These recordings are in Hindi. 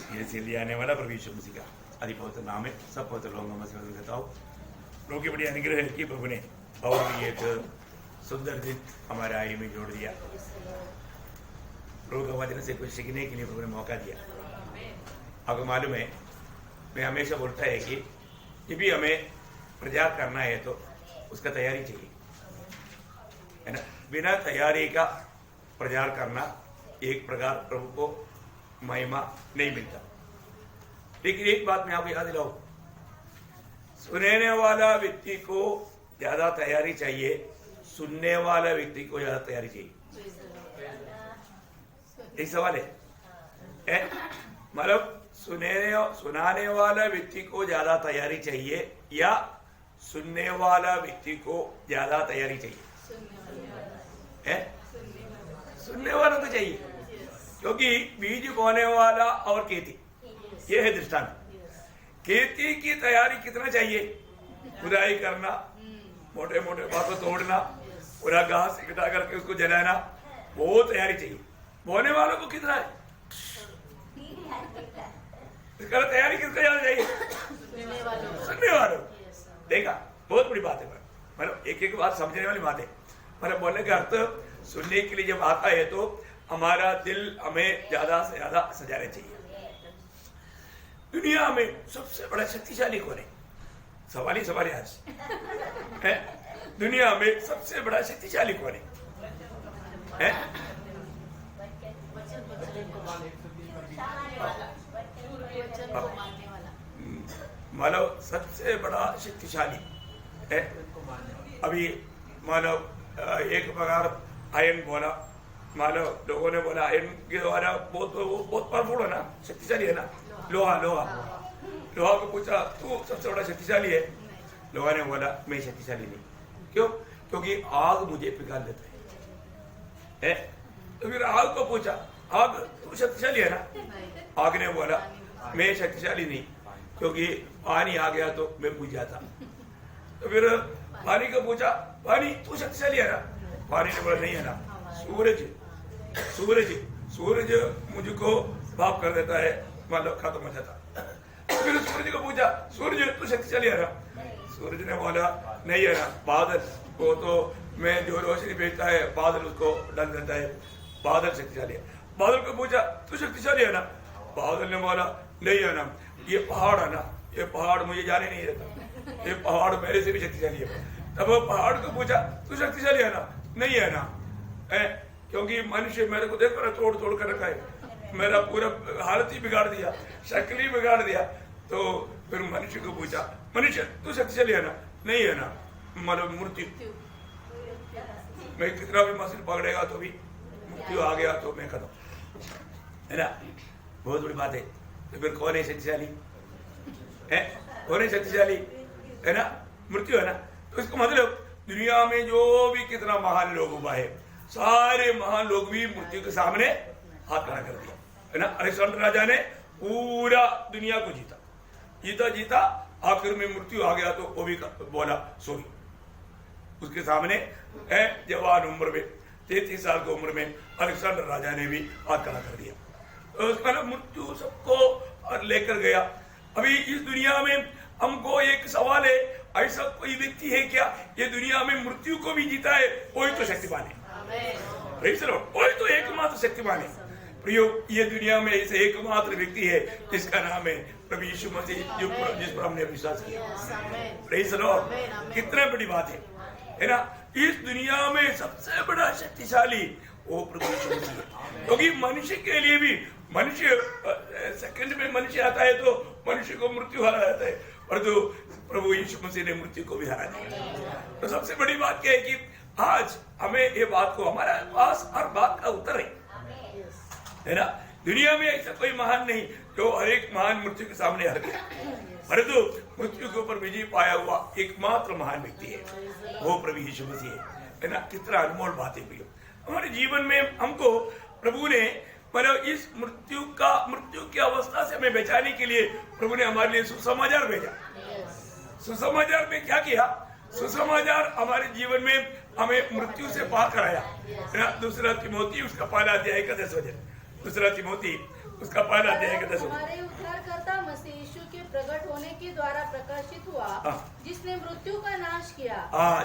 ये इसीलिए आने वाला प्रभु यीशु मसीह का आदि पवित्र नाम है। सब पवित्र लोगों में से कहता हूँ, प्रभु की बड़ी अनुग्रह है कि प्रभु ने और भी एक सुंदर दिन हमारे आयु में जोड़ दिया। प्रभु का वचन से कुछ सीखने के लिए प्रभु ने मौका दिया। आपको मालूम है, मैं हमेशा बोलता है कि जब भी हमें प्रचार करना है तो उसका तैयारी चाहिए, है ना। बिना तैयारी का प्रचार करना एक प्रकार प्रभु को महिमा नहीं मिलता। लेकिन एक बात मैं आपको याद दिलाऊं, सुनने वाला व्यक्ति को ज्यादा तैयारी चाहिए, सुनने वाला व्यक्ति को ज्यादा तैयारी चाहिए। एक सवाल है, मतलब सुनाने वाला व्यक्ति को ज्यादा तैयारी चाहिए या सुनने वाला व्यक्ति को ज्यादा तैयारी चाहिए? सुनने वाला तो चाहिए, क्योंकि बीज बोने वाला और खेती, ये है दृष्टांत। खेती की तैयारी कितना चाहिए? खुदाई करना, मोटे मोटे बातों तोड़ना, पूरा घास इकट्ठा करके उसको जलाना, वो तैयारी चाहिए। बोने वालों को कितना है? इसका तैयारी किसको ज्यादा चाहिए? सुनने वालों। देखा, बहुत बड़ी बात है। मतलब एक एक बात समझने वाली बात है। मतलब बोलने का अर्थ, सुनने के लिए जब आता है तो हमारा दिल हमें ज्यादा से ज्यादा सजाने चाहिए। दुनिया में सबसे बड़ा शक्तिशाली कौन है? सवाल ही सवाल आज है। दुनिया में सबसे बड़ा शक्तिशाली कौन है? मानव सबसे बड़ा शक्तिशाली है। अभी मानव एक प्रकार आयन बोला, मानव लोगों ने बोला आयन के द्वारा बहुत पावरफुल है ना, शक्तिशाली है ना। लोहा को पूछा तू सबसे बड़ा शक्तिशाली है? लोहा ने बोला मैं शक्तिशाली नहीं। क्यों? क्योंकि आग मुझे पिघाल देता है। तो फिर आग को पूछा, आग तू शक्तिशाली है ना? आग ने बोला मैं शक्तिशाली नहीं, क्योंकि पानी आ गया तो मैं बुझ जाता। तो फिर पानी को पूछा, पानी तू शक्तिशाली है ना? पानी ने बोला नहीं है ना। सूरज मुझको भाप कर देता है, मतलब खत्म हो जाता। फिर सूरज को पूछा, सूरज तू शक्तिशाली है ना? सूरज ने बोला नहीं है ना। बादल को तो मैं जो रोशनी भेजता है बादल उसको ढक देता है, बादल शक्तिशाली है। बादल को पूछा तू शक्तिशाली है ना? बादल ने बोला नहीं है ना। ये पहाड़ है ना, ये पहाड़ मुझे जाने नहीं देता, ये पहाड़ मेरे से भी शक्तिशाली है। तब वो पहाड़ को पूछा तू शक्तिशाली है ना? नहीं है ना। क्योंकि मनुष्य मेरे को देखो ना, तोड़ तोड़ कर रखा है, मेरा पूरा हालत ही बिगाड़ दिया, शक्ल ही बिगाड़ दिया। तो फिर मनुष्य को पूछा, मनुष्य तू शक्तिशाली है ना? नहीं है ना। मतलब मृत्यु, मैं कितना भी मशीन पकड़ेगा तो भी मृत्यु आ गया तो मैं खत्म, है ना। बहुत बड़ी बात है। तो फिर कौन है शक्तिशाली? कौन है शक्तिशाली? है ना, मृत्यु है ना। तो इसका मतलब दुनिया में जो भी कितना महान लोग हुआ है, सारे महान लोग भी मृत्यु के सामने हाथ खड़ा कर दिया, है ना। अलेक्जेंडर राजा ने पूरा दुनिया को जीता, आखिर में मृत्यु आ गया तो वो भी बोला सॉरी। उसके सामने जवान उम्र में 33 साल की उम्र में अलेक्जेंडर राजा ने भी हाथ खड़ा कर दिया। तो उसका मृत्यु सबको लेकर गया। अभी इस दुनिया में हमको एक सवाल है, ऐसा कोई व्यक्ति है क्या ये दुनिया में मृत्यु को भी जीता है? कोई तो शक्तिमान है, कोई तो एकमात्र शक्तिमान है। प्रियो, ये दुनिया में ऐसे एकमात्र व्यक्ति है जिसका नाम है प्रभु यीशु मसीह, जिस पर हमने विश्वास किया। Praise the Lord. कितने बड़ी बात है ना। इस दुनिया में सबसे बड़ा शक्तिशाली वो प्रभु यीशु मसीह है। क्योंकि मनुष्य के लिए भी, मनुष्य सेकंड में मनुष्य आता है तो मनुष्य को मृत्यु हरा जाता है, और तो प्रभु यीशु मसीह ने मृत्यु को भी हरा दिया। तो सबसे बड़ी बात क्या है कि आज हमें ये बात को, हमारे पास हर बात का उत्तर है ना। दुनिया में ऐसा कोई महान नहीं जो हर एक महान मृत्यु के सामने हर गया, परंतु मृत्यु के ऊपर विजय पाया हुआ एकमात्र महान व्यक्ति है, वो प्रभु यीशु मसीह है ना। कितना अनमोल बात है प्रियो। हमारे जीवन में हमको प्रभु ने, मतलब इस मृत्यु की अवस्था से हमें बचाने के लिए प्रभु ने हमारे लिए सुसमाचार भेजा। सुसमाचार में क्या किया? सुसमाचार हमारे जीवन में हमें मृत्यु से पार कराया। दूसरा तिमोथी उसका पहला अध्याय का 10 वचन, दूसरा तिमोथी उसका पहला अध्याय का 10। हमारे उद्धारकर्ता मसीह यीशु के प्रकट होने के द्वारा प्रकाशित हुआ, जिसने मृत्यु का नाश किया,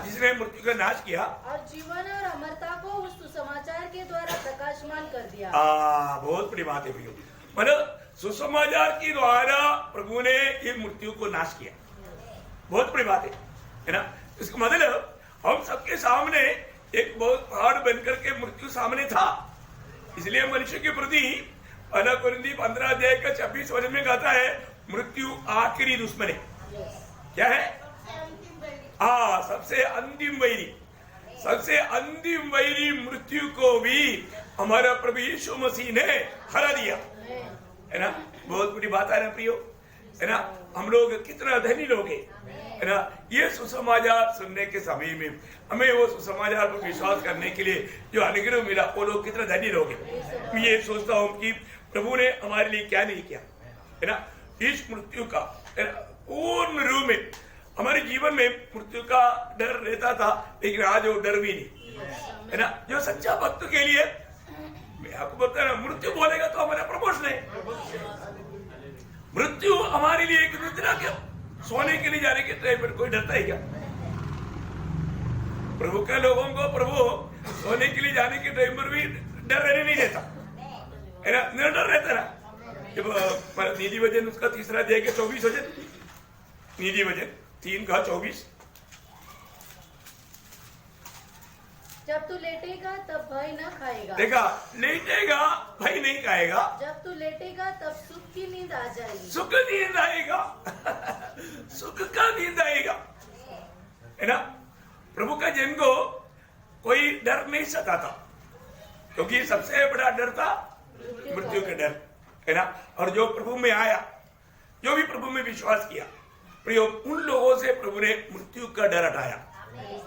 जिसने मृत्यु का नाश किया और जीवन और अमरता को उस सुसमाचार के द्वारा प्रकाशमान कर दिया। बहुत बड़ी बात है भैया, मतलब सुसमाचार के द्वारा प्रभु ने ये मृत्यु को नाश किया। बहुत बड़ी बात है ना। इसका मतलब हम सबके सामने एक बहुत पहाड़ बनकर के मृत्यु सामने था, इसलिए मनुष्य के प्रति 1 कोरिन्थी 15 अध्याय का 26 वचन में कहता है मृत्यु आखिरी दुश्मन है। क्या है? सबसे अंतिम वैरी, सबसे अंतिम वैरी मृत्यु को भी हमारा प्रभु यीशु मसीह ने हरा दिया, है ना। बहुत बड़ी बात है ना प्रियो, है ना। हम लोग कितना धनी लोग है ना। ये सुसमाचार सुनने के समय में हमें वो सुसमाचार पर विश्वास करने के लिए जो अनुग्रह मिला, वो लोग कितना धनी लोग हैं। मैं ये सोचता हूँ कि प्रभु ने हमारे लिए क्या नहीं किया, है ना। इस मृत्यु का पूर्ण रूप में हमारे जीवन में मृत्यु का डर रहता था, लेकिन आज वो डर भी नहीं, है ना। जो सच्चा भक्त के लिए मैं आपको बता रहा हूं, मृत्यु बोलेगा तो हमारा प्रमोशन है। मृत्यु हमारे लिए एक निद्रा क्या, सोने के लिए जाने के टाइम पर कोई डरता है क्या? प्रभु के लोगों को प्रभु सोने के लिए जाने के टाइम पर भी डर रहने नहीं देता, है ना। निडर रहता ना। जब नीति वचन उसका 3 अध्याय के 24 वचन, नीति वचन 3 का 24, जब तू लेटेगा तब भय न खाएगा। देखा, लेटेगा भय नहीं खाएगा। जब तू लेटेगा तब सुख की नींद आ जाएगी। सुख नींद आएगा सुख का नींद आएगा, है ना। प्रभु का जन को कोई डर नहीं सताता, क्योंकि सबसे बड़ा डर था मृत्यु का डर, है ना। और जो प्रभु में आया, जो भी प्रभु में विश्वास किया, प्रियो, उन लोगों से प्रभु ने मृत्यु का डर हटाया।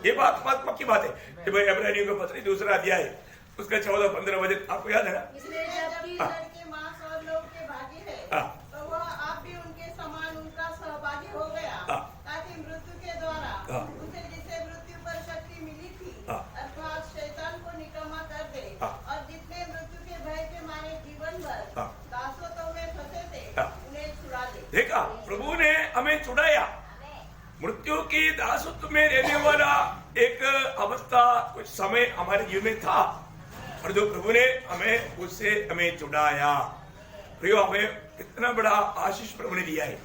ये बात पक्की बात है। जब इब्रानियों का पत्र 2 अध्याय उसका 14-15 वचन आपको याद है ना। इसलिए जबकि लड़के मांस और लोग के भागी है, तो वह आप भी उनके समान उनका सहभागी हो गया, ताकि मृत्यु के द्वारा उसे जिसे मृत्यु पर शक्ति मिली थी अर्थात शैतान को निकम्मा कर दे, और जितने मृत्यु के भय के मारे जीवन भर दासत्व में फंसे थे उन्हें छुड़ा दे। देखा, प्रभु ने हमें छुड़ाया। मृत्यु की दासत्व में रहने वाला एक अवस्था कुछ समय हमारे जीवन में था, और जो प्रभु ने हमें उससे हमें छुड़ाया। प्रियो, हमें कितना बड़ा आशीष प्रभु ने दिया है।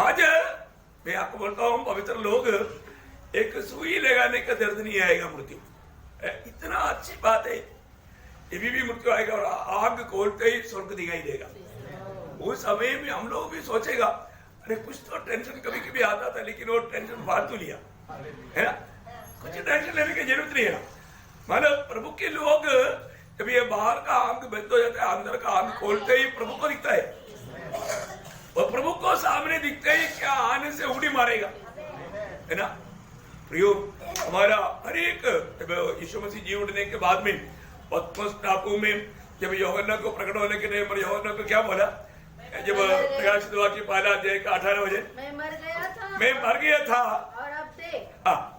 आज मैं आपको बोलता हूँ, पवित्र लोग एक सुई लगाने का दर्द नहीं आएगा मृत्यु, इतना अच्छी बात है। ये भी मृत्यु आएगा और आग खोलते ही स्वर्ग दिखाई देगा। उस समय में हम लोग भी सोचेगा, अरे कुछ तो टेंशन कभी कभी आता था, लेकिन वो टेंशन फालतू लिया, है ना। कुछ टेंशन लेने की जरूरत नहीं है ना। मतलब प्रभु के लोग जब ये बाहर का आंख बंद हो जाता है, अंदर का आंख खोलते ही प्रभु को दिखता है, और प्रभु को सामने दिखते ही क्या आने से उड़ी मारेगा, है ना। प्रियो, हमारा हर एक यीशु मसीह जी उठने के बाद में पतमस टापू में जब यूहन्ना को प्रकट होने के टाइम पर यूहन्ना को क्या बोला, जब प्रकाशित वाक्य पहला अध्याय का 18 वचन, मैं मर गया था और अब देख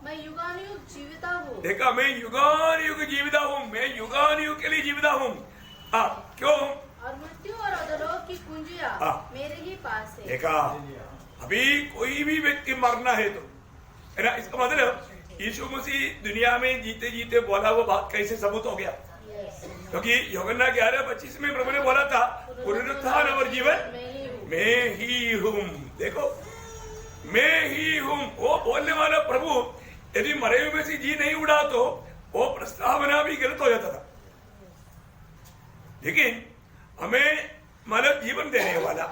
मैं युगानुयुग जीविता हूँ। देखा, मैं युगानुयुग जीविता हूँ, मैं युगानुयुग के लिए जीविता हूँ। क्यों? और मृत्यु और अधोलोक की कुंजियां मेरे ही पास है। देखा, अभी कोई भी व्यक्ति मरना है तो, है ना। इसका मतलब यीशु मसीह दुनिया में जीते जीते बोला वो बात कैसे सबूत हो गया, क्योंकि यूहन्ना 11:25 में प्रभु ने बोला था, पुनरुत्थान और जीवन मैं ही हूँ। देखो, मैं ही हूँ, वो बोलने वाला प्रभु यदि मरे हुए में से जी नहीं उड़ा तो वो प्रस्तावना भी गलत हो जाता था। लेकिन हमें मतलब जीवन देने वाला,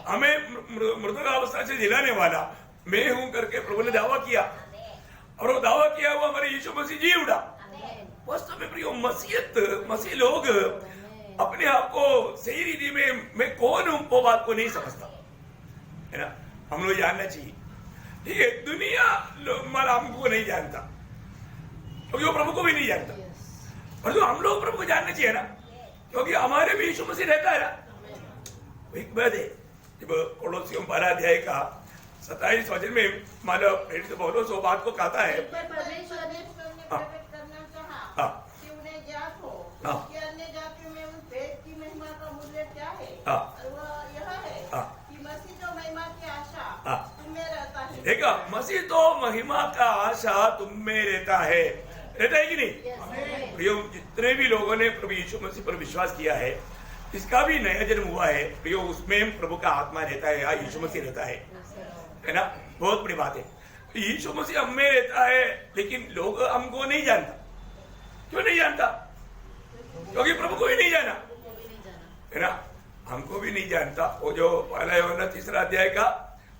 हमें मृतकावस्था से जिलाने वाला मैं हूं करके प्रभु ने दावा किया, और वो दावा किया वो हमारे यीशु मसीह जी उड़ा। वास्तव में प्रियो, मसीह लोग अपने आप को सही रीति में मैं कौन हूं वो बात को नहीं समझता, है ना। हम लोग जानना चाहिए, ठीक है। दुनिया हमको नहीं जानता, क्योंकि वो प्रभु को भी नहीं जानता, और जो हम लोग प्रभु को जानना चाहिए ना, क्योंकि हमारे भी यीशु मसीह रहता है ना। एक बात है, जब कोलोसियों 12 अध्याय का 27 वचन में मानो प्रेरित पौलुस वो बात को कहता है, परमेश्वर ने करना चाहा कि उन्हें ज्ञात हो कि अन्य जातियों में उस भेद की महिमा का मूल्य क्या हाँ। और वो यह है हाँ। कि मसीह जो महिमा की आशा हाँ। तुम में रहता है। देखा, मसीह तो महिमा का आशा तुम में रहता है कि नहीं? प्रियो, जितने भी लोगों ने प्रभु यीशु मसीह पर विश्वास किया है, इसका भी नया जन्म हुआ है प्रियो, उसमें प्रभु का आत्मा रहता है, या यीशु मसीह रहता है ना? बहुत बड़ी बात है। यीशु मसीह हम में रहता है, लेकिन लोग हमको नहीं जानता। क्यों नहीं जानता? क्योंकि प्रभु को भी नहीं जाना, है ना? हमको भी नहीं जानता। वो जो पहला यूहन्ना 3 अध्याय का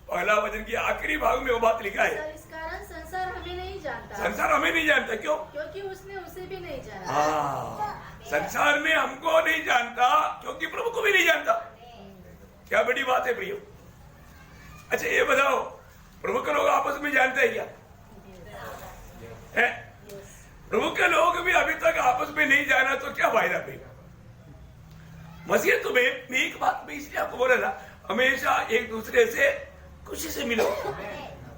पहला वचन की आखिरी भाग में वो बात लिखा है, इस कारण संसार हमें नहीं जानता। संसार हमें नहीं जानता। क्यों? क्योंकि उसने उसे भी नहीं जाना। हाँ, संसार में हमको नहीं जानता क्योंकि प्रभु को भी नहीं जानता। क्या बड़ी बात है प्रियो। अच्छा ये बताओ, प्रभु के लोग आपस में जानते हैं क्या? है? प्रभु के लोग भी अभी तक आपस में नहीं जाना तो क्या फायदा प्रियो? मसीह तुम्हें एक बात में इसलिए आपको बोला ना, हमेशा एक दूसरे से खुशी से मिलो।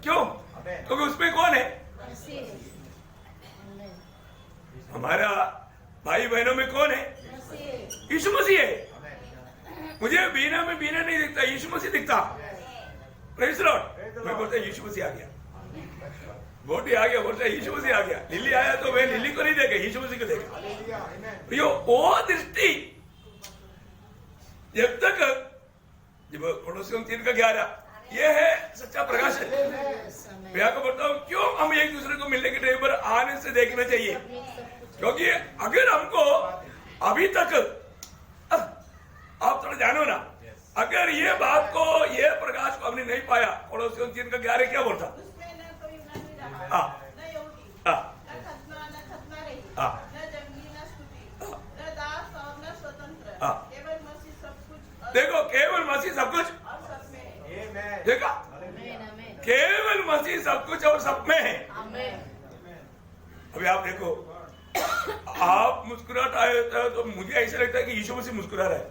क्यों? क्योंकि उसमें कौन है? हमारा भाई बहनों में कौन है? यीशु मसीह है। मुझे बीना में बीना नहीं दिखता, यीशु मसीह दिखता। Praise Lord. मैं बोलता यीशु मसीह आ गया, बोटी आ गया, बोलता यीशु मसीह आ गया। लिली आया तो मैं लिली को नहीं देखा, यीशु मसीह को देखा। यो वो दृष्टि जब तक, जब पड़ोसियों 3:11, ये है सच्चा प्रकाश है। मैं आपको बोलता हूँ क्यों हम एक दूसरे को मिलने के टाइम पर आने से देखना चाहिए, क्योंकि अगर हमको अभी तक, आप थोड़ा जानो ना, अगर ये बात को, ये प्रकाश को हमने नहीं पाया, पड़ोसियों 3:11 क्या बोलता? उसमें न तो यूनानी रहा, हाँ। न यहूदी, हाँ। न खतना रही, हाँ। न जंगली, न स्तुति, हाँ। न दास और न स्वतंत्र, हाँ। केवल मसीह सब कुछ देखो, केवल मसीह सब कुछ और सब में है। देखा, केवल मसीह सब कुछ और सब में है। अभी आप देखो, आप मुस्कुराहट आए तो मुझे ऐसा लगता है कि यीशु मसीह मुस्कुरा रहा है।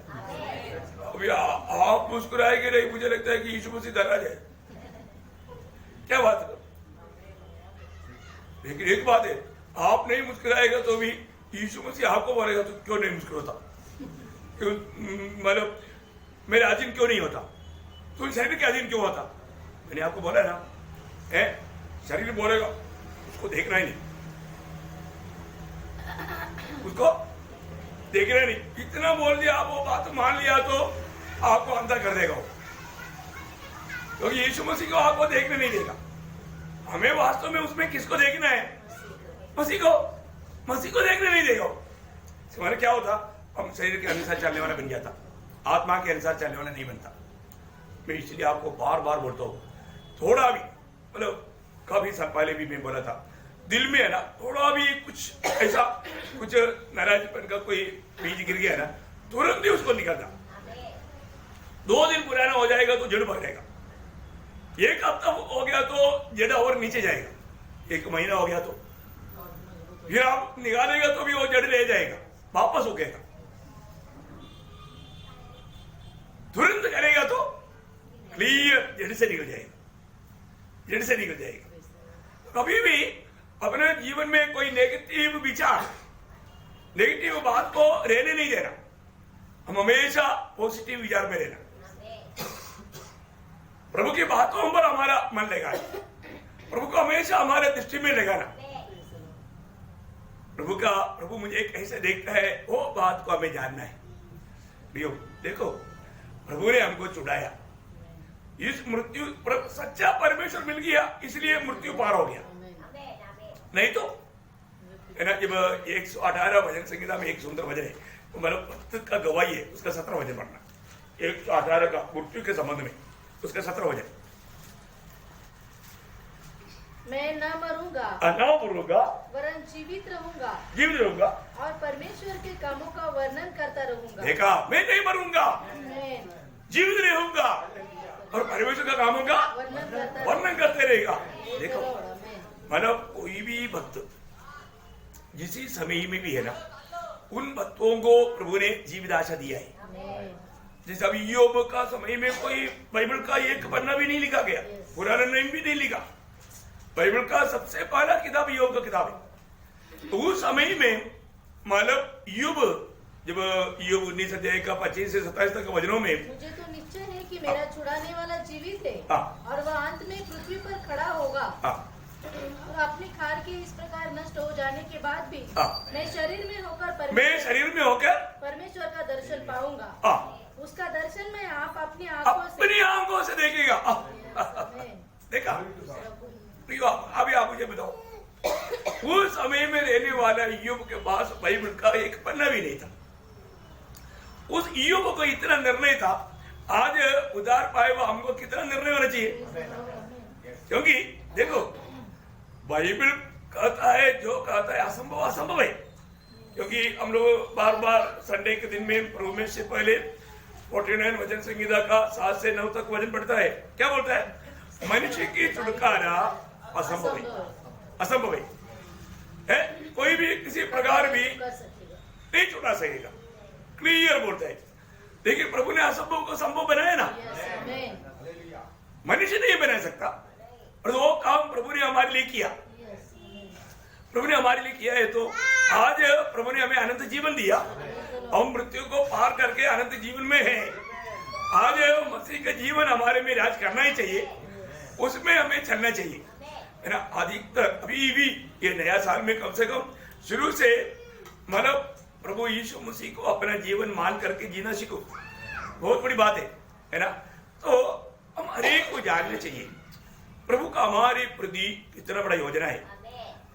अभी आप मुस्कुराएंगे नहीं, मुझे लगता है कि यीशु मसीह नाराज है। क्या बात है? लेकिन एक बात है, आप नहीं मुस्कुराएगा तो भी यीशु मसीह आपको बोलेगा तो क्यों नहीं मुस्कुराता? क्यों? मतलब मेरे अधीन क्यों नहीं होता? तुम शरीर के अधीन क्यों होता? मैंने आपको बोला ना, है शरीर बोलेगा, उसको देखना ही नहीं, उसको देखना नहीं। इतना बोल दिया, आप वो बात मान लिया तो आपको अंधा कर देगा वो, क्योंकि यीशु मसीह को आपको देखने नहीं देगा। हमें वास्तव में उसमें किसको देखना है? मसीह को। मसीह को देखने नहीं देगा। हमारा क्या होता? हम शरीर के अनुसार चलने वाला बन जाता, आत्मा के अनुसार चलने वाला नहीं बनता। मैं इसलिए आपको बार बार बोलता हूँ, थोड़ा भी, मतलब काफी साल पहले भी मैं बोला था, दिल में है ना थोड़ा भी कुछ ऐसा, कुछ नाराजपन का कोई बीज गिर गया ना, तुरंत ही उसको निकालना। 2 दिन पुराना हो जाएगा तो जड़ पकड़ेगा, 1 हफ्ता हो गया तो जड़ और नीचे जाएगा, 1 महीना हो गया तो फिर आप निकालेगा तो भी वो जड़ ले जाएगा, वापस उगेगा। तुरंत करेगा तो क्लियर जड़ से निकल जाएगा, जड़ से निकल जाएगा। कभी भी अपने जीवन में कोई नेगेटिव विचार, नेगेटिव बात को रहने नहीं देना। हम हमेशा पॉजिटिव विचार में रहना। प्रभु की बातों पर हमारा मन लगाए, प्रभु को हमेशा हमारे दृष्टि में लगाना। प्रभु मुझे कैसे देखता है, वो बात को हमें जानना है। देखो, प्रभु ने हमको चुराया, इस मृत्यु सच्चा परमेश्वर मिल गया, इसलिए मृत्यु पार हो गया। नहीं तो है ना, जब 118 भजन संगीता में एक सुंदर भजन है, मतलब भक्त का गवाही है, उसका 17 भजन पढ़ना, 118 का मृत्यु के संबंध में, उसका 17 भजन। मैं न मरूंगा, वरन जीवित रहूंगा, जीवित रहूंगा और परमेश्वर के कामों का वर्णन करता रहूंगा। देखा, मैं नहीं मरूंगा, जीवित रहूंगा और परमेश्वर का कामों का वर्णन करते रहेगा। देखो, मतलब कोई भी भक्त जिस समय में भी है ना, उन भक्तों को प्रभु ने जीविताशा दिया है। जैसे अभी योग का समय में कोई बाइबल का एक पन्ना भी नहीं लिखा गया, पुराना नेम भी नहीं लिखा। बाइबल का सबसे पहला किताब योग का किताब है। तो उस समय में मतलब युब जब ईयोब 19 अध्याय का 25 से 27 तक वचनों में, मुझे तो निश्चय है कि मेरा छुड़ाने वाला जीवित है हाँ। और वह अंत में पृथ्वी पर खड़ा होगा। हाँ, और अपनी खार के इस प्रकार नष्ट हो जाने के बाद भी हाँ। मैं शरीर में होकर मैं शरीर में होकर परमेश्वर का दर्शन पाऊंगा। हाँ, उसका दर्शन मैं आप अपनी आंखों से अपनी आंखों से देखेगा। देखा प्रियो, अभी आप मुझे बताओ, उस समय में रहने वाला ईयोब के पास बाइबल का एक पन्ना भी नहीं था। उस ईयोब को इतना निर्णय था, आज उधार पाए हुआ हमको कितना निर्णय होना चाहिए। क्योंकि देखो, बाइबल कहता है, जो कहता है असंभव असंभव है। क्योंकि हम लोग बार बार संडे के दिन में प्रभु में से पहले 49 वचन संहिता का 7 से 9 तक वचन पढ़ता है। क्या बोलता है? मनुष्य की छुटकारा असंभव है, असंभव है। कोई भी किसी प्रकार भी कर सकेगा। नहीं छुड़ा सकेगा, क्लियर बोलता है। लेकिन प्रभु ने असंभव को संभव बनाया ना, मनुष्य नहीं बना सकता। और वो काम प्रभु ने हमारे लिए किया। प्रभु ने हमारे लिए किया है, तो आज प्रभु ने हमें अनंत जीवन दिया। हम मृत्यु को पार करके अनंत जीवन में हैं। आज मसीह का जीवन हमारे में राज करना ही चाहिए, उसमें हमें चलना चाहिए, है ना। अधिकतर अभी भी ये नया साल में कम से कम शुरू से मतलब प्रभु यीशु मसीह को अपना जीवन मान करके जीना सीखो। बहुत बड़ी बात है ना। तो हम हरेक को जानना चाहिए प्रभु का हमारे प्रति कितना बड़ा योजना है।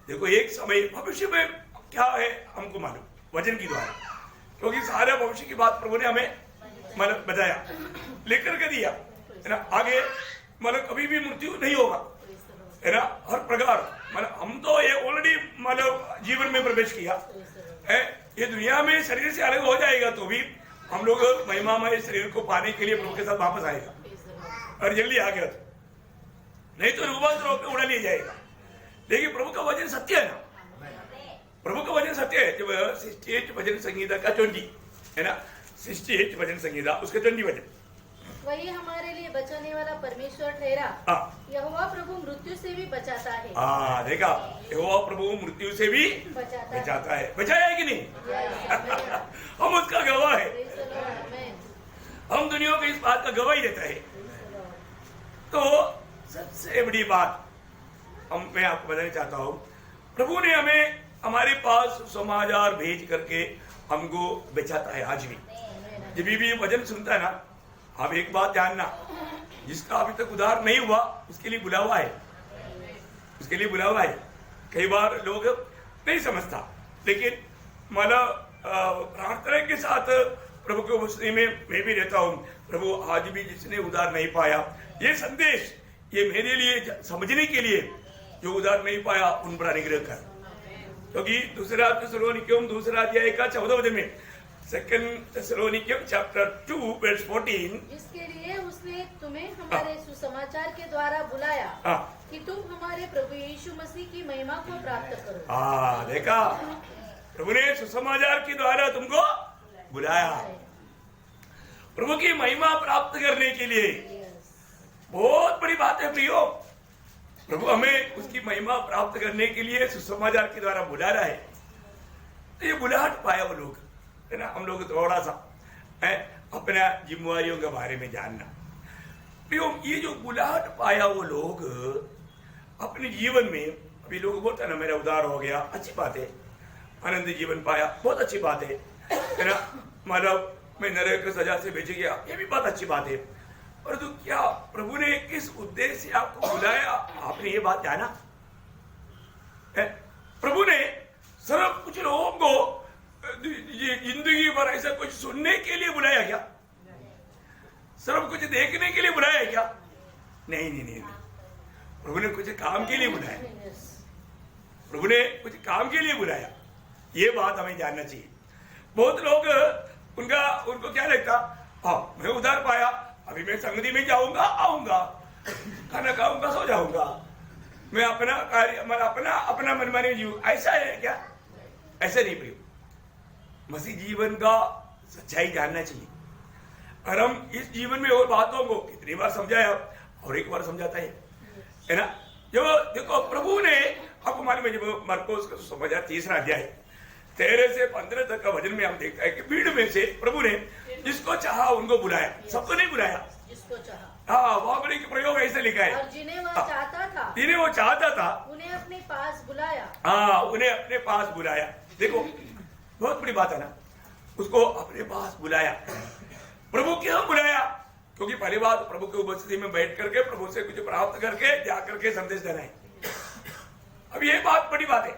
देखो, एक समय भविष्य में क्या है हमको मालूम वचन की द्वारा, क्योंकि सारे भविष्य की बात प्रभु ने हमें मतलब बताया, लेकर के दिया, है ना। आगे मतलब कभी भी मृत्यु नहीं होगा, है ना। हर प्रकार मतलब हम तो ये ऑलरेडी मतलब जीवन में प्रवेश किया है। ये दुनिया में शरीर से अलग हो जाएगा तो भी हम लोग महिमामय शरीर को पाने के लिए प्रभु के साथ वापस आएगा। और जल्दी आ गया तो नहीं तो रूपांतर होकर उड़ा लिया जाएगा। लेकिन प्रभु का वचन सत्य है ना, प्रभु का वचन सत्य है। जब 68 वचन संहिता का 20 है ना, 68 वचन संहिता उसके 20 वचन, वही हमारे लिए बचाने वाला परमेश्वर ठहरा। यहोवा प्रभु मृत्यु से भी बचाता है। हाँ, देखा, यहोवा प्रभु मृत्यु से भी बचाता है। बचाया है कि नहीं? हम उसका गवाह है। हम दुनिया को इस बात का गवाही देता है। तो सबसे बड़ी बात मैं आपको बताना चाहता हूँ, प्रभु ने हमें हमारे पास समाचार भेज करके हमको बचाता है। आज भी जब भी वचन सुनता है ना, आप एक बात जानना, जिसका अभी तक उद्धार नहीं हुआ उसके लिए बुलावा है, उसके लिए बुलावा है। कई बार लोग नहीं समझता, लेकिन मतलब प्रार्थना के साथ प्रभु के वचन में मैं भी रहता हूँ। प्रभु, आज भी जिसने उद्धार नहीं पाया, ये संदेश ये मेरे लिए समझने के लिए, जो उद्धार नहीं पाया उन पर अनुग्रह कर। क्योंकि दूसरा थिस्सलुनीकियों 2 अध्याय का 14 वचन में, 2 थिस्सलुनीकियों चैप्टर 2 वर्स 14, जिसके लिए उसने तुम्हें हमारे सुसमाचार के द्वारा बुलाया कि तुम हमारे प्रभु यीशु मसीह की महिमा को प्राप्त करो। हाँ, देखा, प्रभु ने सुसमाचार के द्वारा तुमको बुलाया प्रभु की महिमा प्राप्त करने के लिए। बहुत बड़ी बात है प्रियो, प्रभु हमें उसकी महिमा प्राप्त करने के लिए सुसमाचार के द्वारा बुला रहा है। तो ये बुलाहट पाया वो लोग, है ना। हम लोग थोड़ा सा है अपना जिम्मेवारियों के बारे में जानना। प्रियो, ये जो बुलाहट पाया वो लोग अपने जीवन में, अभी लोग बोलते हैं ना मेरा उद्धार हो गया, अच्छी बात है। आनंद जीवन पाया, बहुत अच्छी बात है ना। मतलब मैं नरक की सजा से बच गया, ये भी बहुत अच्छी बात है। परंतु क्या प्रभु ने किस उद्देश्य से आपको बुलाया, आपने ये बात जाना है? प्रभु ने सिर्फ कुछ लोगों को जिंदगी भर ऐसा कुछ सुनने के लिए बुलाया क्या? सिर्फ कुछ देखने के लिए बुलाया क्या? नहीं नहीं नहीं, प्रभु ने कुछ काम के लिए बुलाया। प्रभु ने कुछ काम के लिए बुलाया, ये बात हमें जानना चाहिए। बहुत लोग उनको क्या लगता, हाँ मैं उद्धार पाया, अभी मैं संगति में जाऊंगा, आऊंगा, खाना खाऊंगा, सो जाऊंगा, मैं अपना कार्य अपना मनमानी जीव। ऐसा है क्या? ऐसा नहीं प्रिय, मसीह जीवन का सच्चाई जानना चाहिए। और हम इस जीवन में और बातों को कितनी बार समझाया, और एक बार समझाता है ना। जो देखो प्रभु ने आपको मालूम है, जब मरकुस का सुसमाचार 3 अध्याय 13 से 15 तक का वचन में हम देखते हैं कि भीड़ में से प्रभु ने जिसको चाहा उनको बुलाया, सबको नहीं बुलाया, जिसको चाहा। हाँ, वहां पर एक प्रयोग ऐसे लिखा है, और जिन्हें वह चाहता था, जिन्हें वो चाहता था, उन्हें अपने पास बुलाया। हाँ, उन्हें अपने पास बुलाया। देखो बहुत बड़ी बात है ना, उसको अपने पास बुलाया। प्रभु क्यों बुलाया? क्योंकि पहली बात, प्रभु की उपस्थिति में बैठ करके प्रभु से कुछ प्राप्त करके जा करके संदेश देना है। अब ये बात बड़ी बात है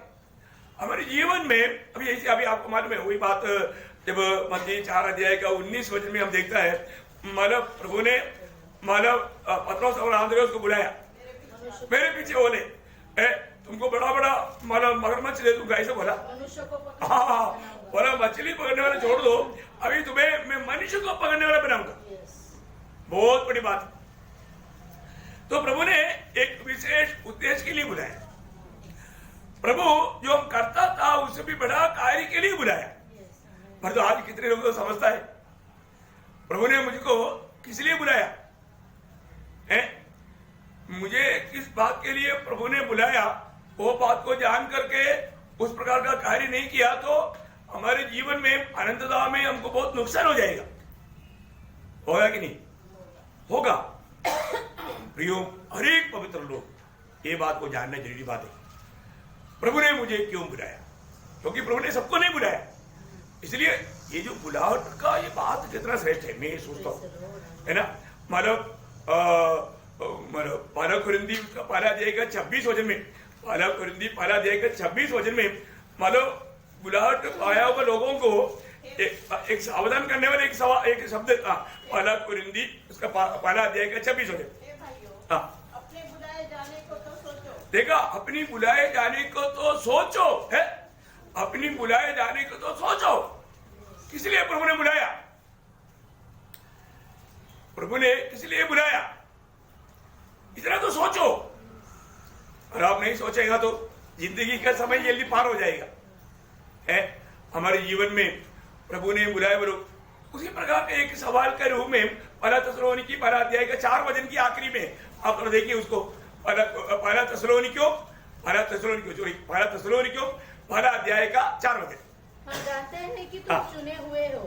हमारे जीवन में। अभी आपको मालूम है वही बात, जब मत्ती 4 अध्याय का 19 वचन में हम देखता है, मतलब प्रभु ने पतरस और अंद्रियास को बुलाया, मेरे पीछे बोले, तुमको बड़ा बड़ा मगरमच्छ दे दूंगा, ऐसे बोला। हाँ, बोला मछली पकड़ने वाला छोड़ दो, अभी तुम्हें मैं मनुष्य को पकड़ने वाला बनाऊंगा। बहुत बड़ी बात। तो प्रभु ने एक विशेष उद्देश्य के लिए बुलाया। प्रभु जो हम करता था उससे भी बड़ा कार्य के लिए बुलाया। पर तो आज कितने लोग तो समझता है प्रभु ने मुझको किस लिए बुलाया है, मुझे किस बात के लिए प्रभु ने बुलाया, वो बात को जान करके उस प्रकार का कार्य नहीं किया तो हमारे जीवन में अनंतता में हमको बहुत नुकसान हो जाएगा। होगा कि नहीं? होगा। प्रियो, हर एक पवित्र लोग ये बात को जानना जरूरी बात है। प्रभु ने मुझे क्यों बुलाया? क्योंकि प्रभु ने सबको नहीं बुलाया। इसलिए ये जो बुलाहट का ये बात कितना श्रेष्ठ है, मैं सोचता हूँ, है ना। मतलब पहला कुरिन्थी उसका पहला अध्याय का 26 वचन में, पहला कुरिन्थी पहला अध्याय का 26 वचन में, मतलब बुलाहट पाया हुआ लोगों को एक सावधान करने वाले एक शब्द था। पहला कुरिन्थी उसका पहला अध्याय का 26 वचन। अपने बुलाए जाने को तो सोचो। देखा, अपनी बुलाए जाने को तो सोचो है, अपनी बुलाए जाने को तो सोचो। किस लिए प्रभु ने बुलाया? प्रभु ने किस लिए बुलाया? इतना तो सोचो। और आप नहीं सोचेगा तो जिंदगी का समय जल्दी पार हो जाएगा। है हमारे जीवन में प्रभु ने बुलाया बोलो। उसी प्रकार के एक सवाल के रूप में पहला थिस्सलुनीकी पहला अध्याय का 4 वचन की आखिरी में आप तो देखिए उसको, पहला थिस्सलुनीकियों पहला अध्याय का 4 वचन। हम जानते हैं कि तुम चुने हुए हो।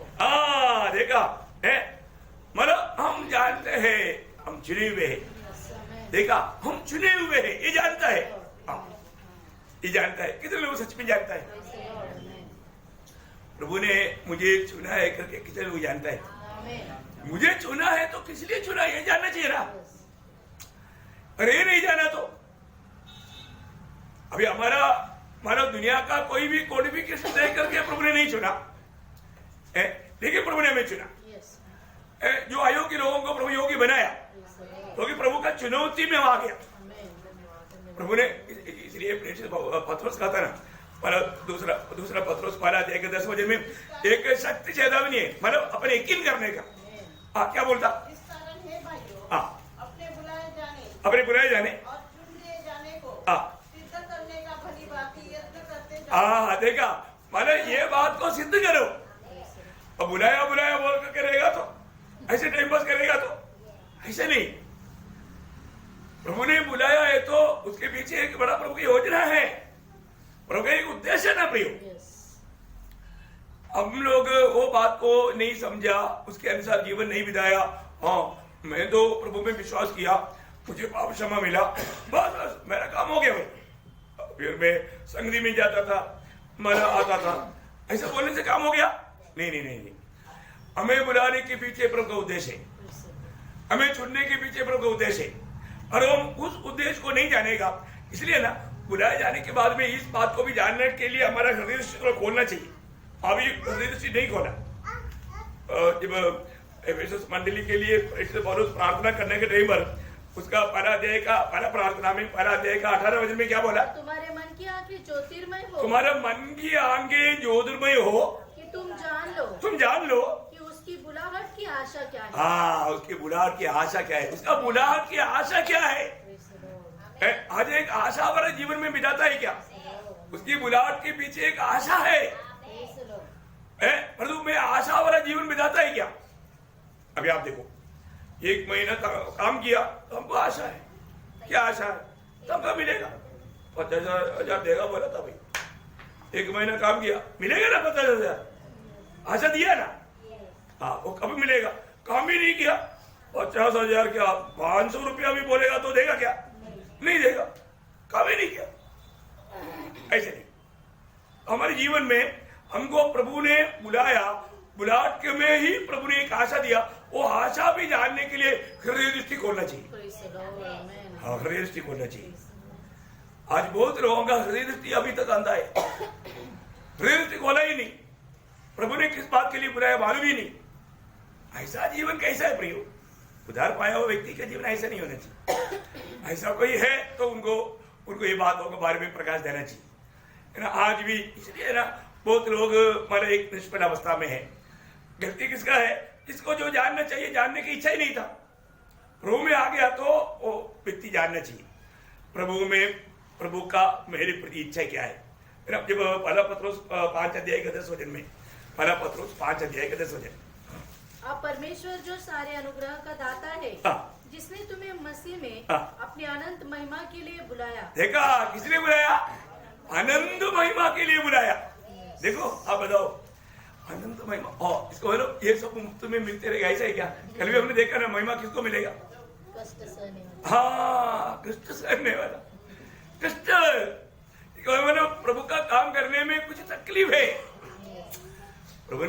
देखा है, मतलब हम जानते हैं हम चुने हुए हैं। देखा, हम चुने हुए हैं, ये जानता है। ये जानता है। कितने लोग सच में जानता है प्रभु ने मुझे चुना है करके? कितने लोग जानता है मुझे चुना है तो किस लिए चुना, ये जानना चाहिए ना। अरे नहीं जाना तो अभी हमारा मानव दुनिया का कोई भी क्वालिफिकेशन देख करके प्रभु ने नहीं चुना है, लेकिन प्रभु ने हमें चुना। जो अयोग्य लोगों को प्रभु योगी बनाया, क्योंकि प्रभु का चुनौती में आ गया प्रभु ने। इसलिए पतरस कहता ना, दूसरा पतरस पहला अध्याय के 10 वचन में एक शक्ति चेतावनी है, मतलब अपने यकीन करने का। क्या बोलता? इस कारण हे भाइयों, अपने बुलाए जाने और चुन लिए जाने को सिद्ध करने का भली भांति यत्न करते जाओ। देखा, मतलब ये बात को सिद्ध करो। अब बुलाया बोल करके रहेगा तो ऐसे टाइम पास करेगा तो ऐसे नहीं। प्रभु ने बुलाया है तो उसके पीछे एक बड़ा प्रभु की योजना है, प्रभु का एक उद्देश्य है ना प्रियो। हम लोग वो बात को नहीं समझा, उसके अनुसार जीवन नहीं बिताया। हाँ, मैं तो प्रभु में विश्वास किया, मुझे पाप क्षमा मिला, बस मेरा काम हो गया भाई। फिर मैं संगति में जाता था, मना आता था, ऐसा बोलने से काम हो गया? नहीं। हमें बुलाने के पीछे प्रभु का उद्देश्य है, हमें चुनने के पीछे प्रभु का उद्देश्य है, और हम उस उद्देश्य को नहीं जानेगा। इसलिए ना बुलाए जाने के बाद में इस बात को भी जानने के लिए हमारा हृदय दृष्टि खोलना चाहिए। अभी हृदय दृष्टि नहीं खोला। जब एफेसस मंडली के लिए पौलुस प्रार्थना करने के टाइम पर उसका पहला अध्याय का पहला प्रार्थना में पहला अध्याय का 18 वचन में क्या बोला? तुम्हारे मन की आंखें ज्योतिर्मय हो, तुम्हारा मन की आंखें ज्योतिर्मय हो, कि तुम जान लो कि उसकी बुलाहट की आशा क्या है। हाँ, उसकी बुलाहट की आशा क्या है, उसका बुलाहट की आशा क्या है। आज एक आशा वाला जीवन में बिताता है क्या? उसकी बुलाहट के पीछे एक आशा है। परंतु मैं आशा वाला जीवन बिताता है क्या? अभी आप देखो, 1 महीना काम किया तो हमको आशा है। क्या आशा है? तनख्वाह मिलेगा, 50,000 देगा बोला था भाई, 1 महीना काम किया, मिलेगा ना 50,000? आशा दिया ना, हाँ वो कभी मिलेगा। काम भी नहीं किया, 50,000 क्या 500 रुपया भी बोलेगा तो देगा क्या? नहीं देगा, काम ही नहीं किया। ऐसे नहीं, हमारे जीवन में हमको प्रभु ने बुलाया, बुलाट के में ही प्रभु ने एक आशा दिया, वो आशा भी जानने के लिए हृदय दृष्टि खोलना चाहिए। हाँ, हृदय दृष्टि खोलना चाहिए। आज बहुत लोगों का हृदय दृष्टि अभी तक अंधा है, हृदय दृष्टि खोला ही नहीं। प्रभु ने किस बात के लिए बुलाया मालूम ही नहीं। ऐसा जीवन कैसा है प्रियो? उधार पाया हुआ व्यक्ति का जीवन ऐसा नहीं होना चाहिए। ऐसा कोई है तो उनको ये बातों के बारे में प्रकाश देना चाहिए, है ना। आज भी इसलिए ना बहुत लोग मतलब एक निष्फल अवस्था में है। गलती किसका है? जिसको जो जानना चाहिए जानने की इच्छा ही नहीं था, प्रभु में आ गया तो वो व्यक्ति जानना चाहिए प्रभु का मेरे प्रति इच्छा क्या है। जब पहला पत्रोस 5 अध्याय के 10 वचन में, पहला पत्रोस 5 अध्याय के 10 वचन, आप परमेश्वर जो सारे अनुग्रह का दाता है, जिसने तुम्हें मसीह में अपनी अनंत महिमा के लिए बुलाया। देखा, किसने बुलाया? अनंत महिमा के लिए बुलाया। देखो, आप बताओ, अनंत महिमा, और इसको बोलो ये सब मुफ्त में मिलते रहेगा, ऐसा है क्या? कल भी हमने देखा ना, महिमा किसको मिलेगा? हाँ, कष्ट सहने वाला। कष्ट मतलब प्रभु का काम करने में कुछ तकलीफ है। प्रभु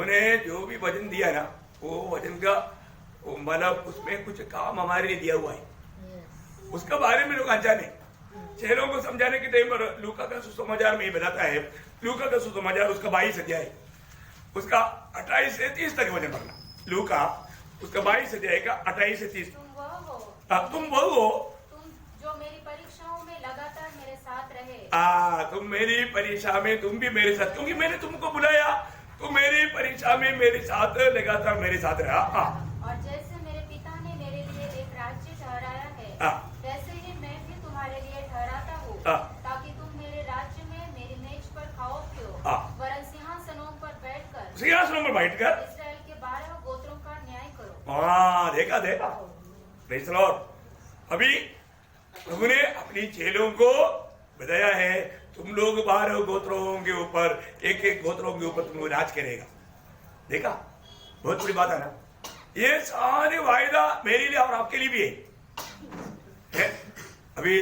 ने जो भी वचन दिया ना, वो वचन का मतलब उसमें कुछ काम हमारे लिए दिया हुआ है। उसका बारे में लोग अनजाने, चेलों को समझाने के टाइम पर लूका का सुसमाचार में ही बताता है। लूका का सुसमाचार उसका 22 अध्याय, उसका 28 से 30 तक वचन पढ़ना। लूका उसका 22 अध्याय का 28 से 30। तुम वो हो जो मेरी परीक्षाओं में लगातार मेरे साथ रहे। तुम मेरी परीक्षा में तुम भी मेरे साथ, क्योंकि मैंने तुमको बुलाया, तुम मेरी परीक्षा में मेरे साथ लगातार मेरे साथ रहा। और जैसे मेरे पिता ने मेरे लिए एक राज्य ठहराया है, वैसे ही मैं भी तुम्हारे लिए ठहराता हूँ, ताकि तुम मेरे राज्य में मेरी मेज पर खाओ पियो, वरन सिंहासनों पर बैठकर इस्राएल के 12 गोत्रों का न्याय करो। देखा प्रेज़ द लॉर्ड। अभी प्रभु ने अपनी चेलों को बताया है, तुम लोग 12 गोत्रों के ऊपर, एक गोत्रों के ऊपर तुम राज करेगा। देखा, बहुत बड़ी बात है ना। ये सारे वायदा मेरे लिए और आपके लिए भी है। अभी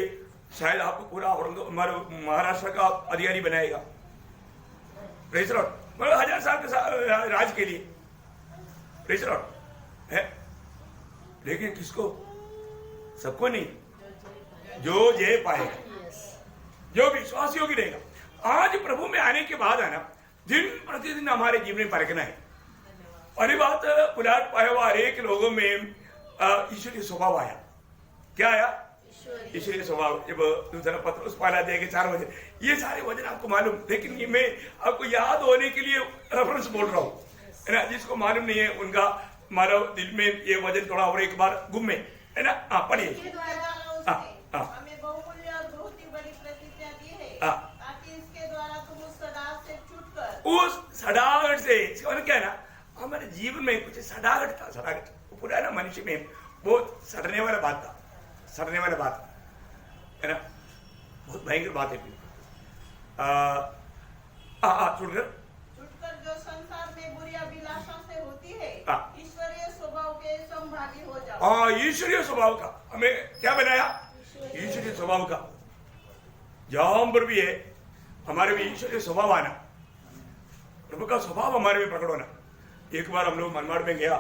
शायद आपको पूरा महाराष्ट्र का अधिकारी बनाएगा, प्रेज़ द लॉर्ड, मतलब 1000 साल के राज के लिए, प्रेज़ द लॉर्ड है। लेकिन किसको? सबको नहीं, जो जय पाएगा, जो विश्वासियों की रहेगा। आज प्रभु में आने के बाद है ना, दिन प्रतिदिन हमारे जीवन में परखना है। पहली बात, बुलाट पाया हुआ हर एक लोगों में ईश्वरीय स्वभाव आया। क्या आया? ईश्वरीय स्वभाव। जब दूसरा पत्र उस पहला अध्याय के 4 वचन, ये सारे वचन आपको मालूम, लेकिन ये मैं आपको याद होने के लिए रेफरेंस बोल रहा हूँ, है ना। जिसको मालूम नहीं है उनका मानव दिल में ये वचन थोड़ा और एक बार घूमे, है ना। पढ़िए। हमें बहुमूल्य और बहुत ही बड़ी प्रतिज्ञा दी है, ताकि इसके द्वारा तुम उस सड़ाहट से छूटकर, उस सड़ाहट से, इसका मतलब क्या है ना, हमारे जीवन में कुछ सड़ाहट था। सड़ाहट पुराना मनुष्य में बहुत सड़ने वाला बात था, सड़ने वाला बात है ना, बहुत भयंकर बात है। छूटकर जो संसार में बुरी अभिलाषा से होती है, ईश्वरीय स्वभाव के संभागी हो जाओ। ईश्वरीय स्वभाव का हमें क्या बनाया? ईश्वरीय स्वभाव का। जहां पर भी है हमारे भी ईश्वरीय स्वभाव आना, प्रभु का स्वभाव हमारे में प्रकट होना। एक बार हम लोग मनमाड़ में गया,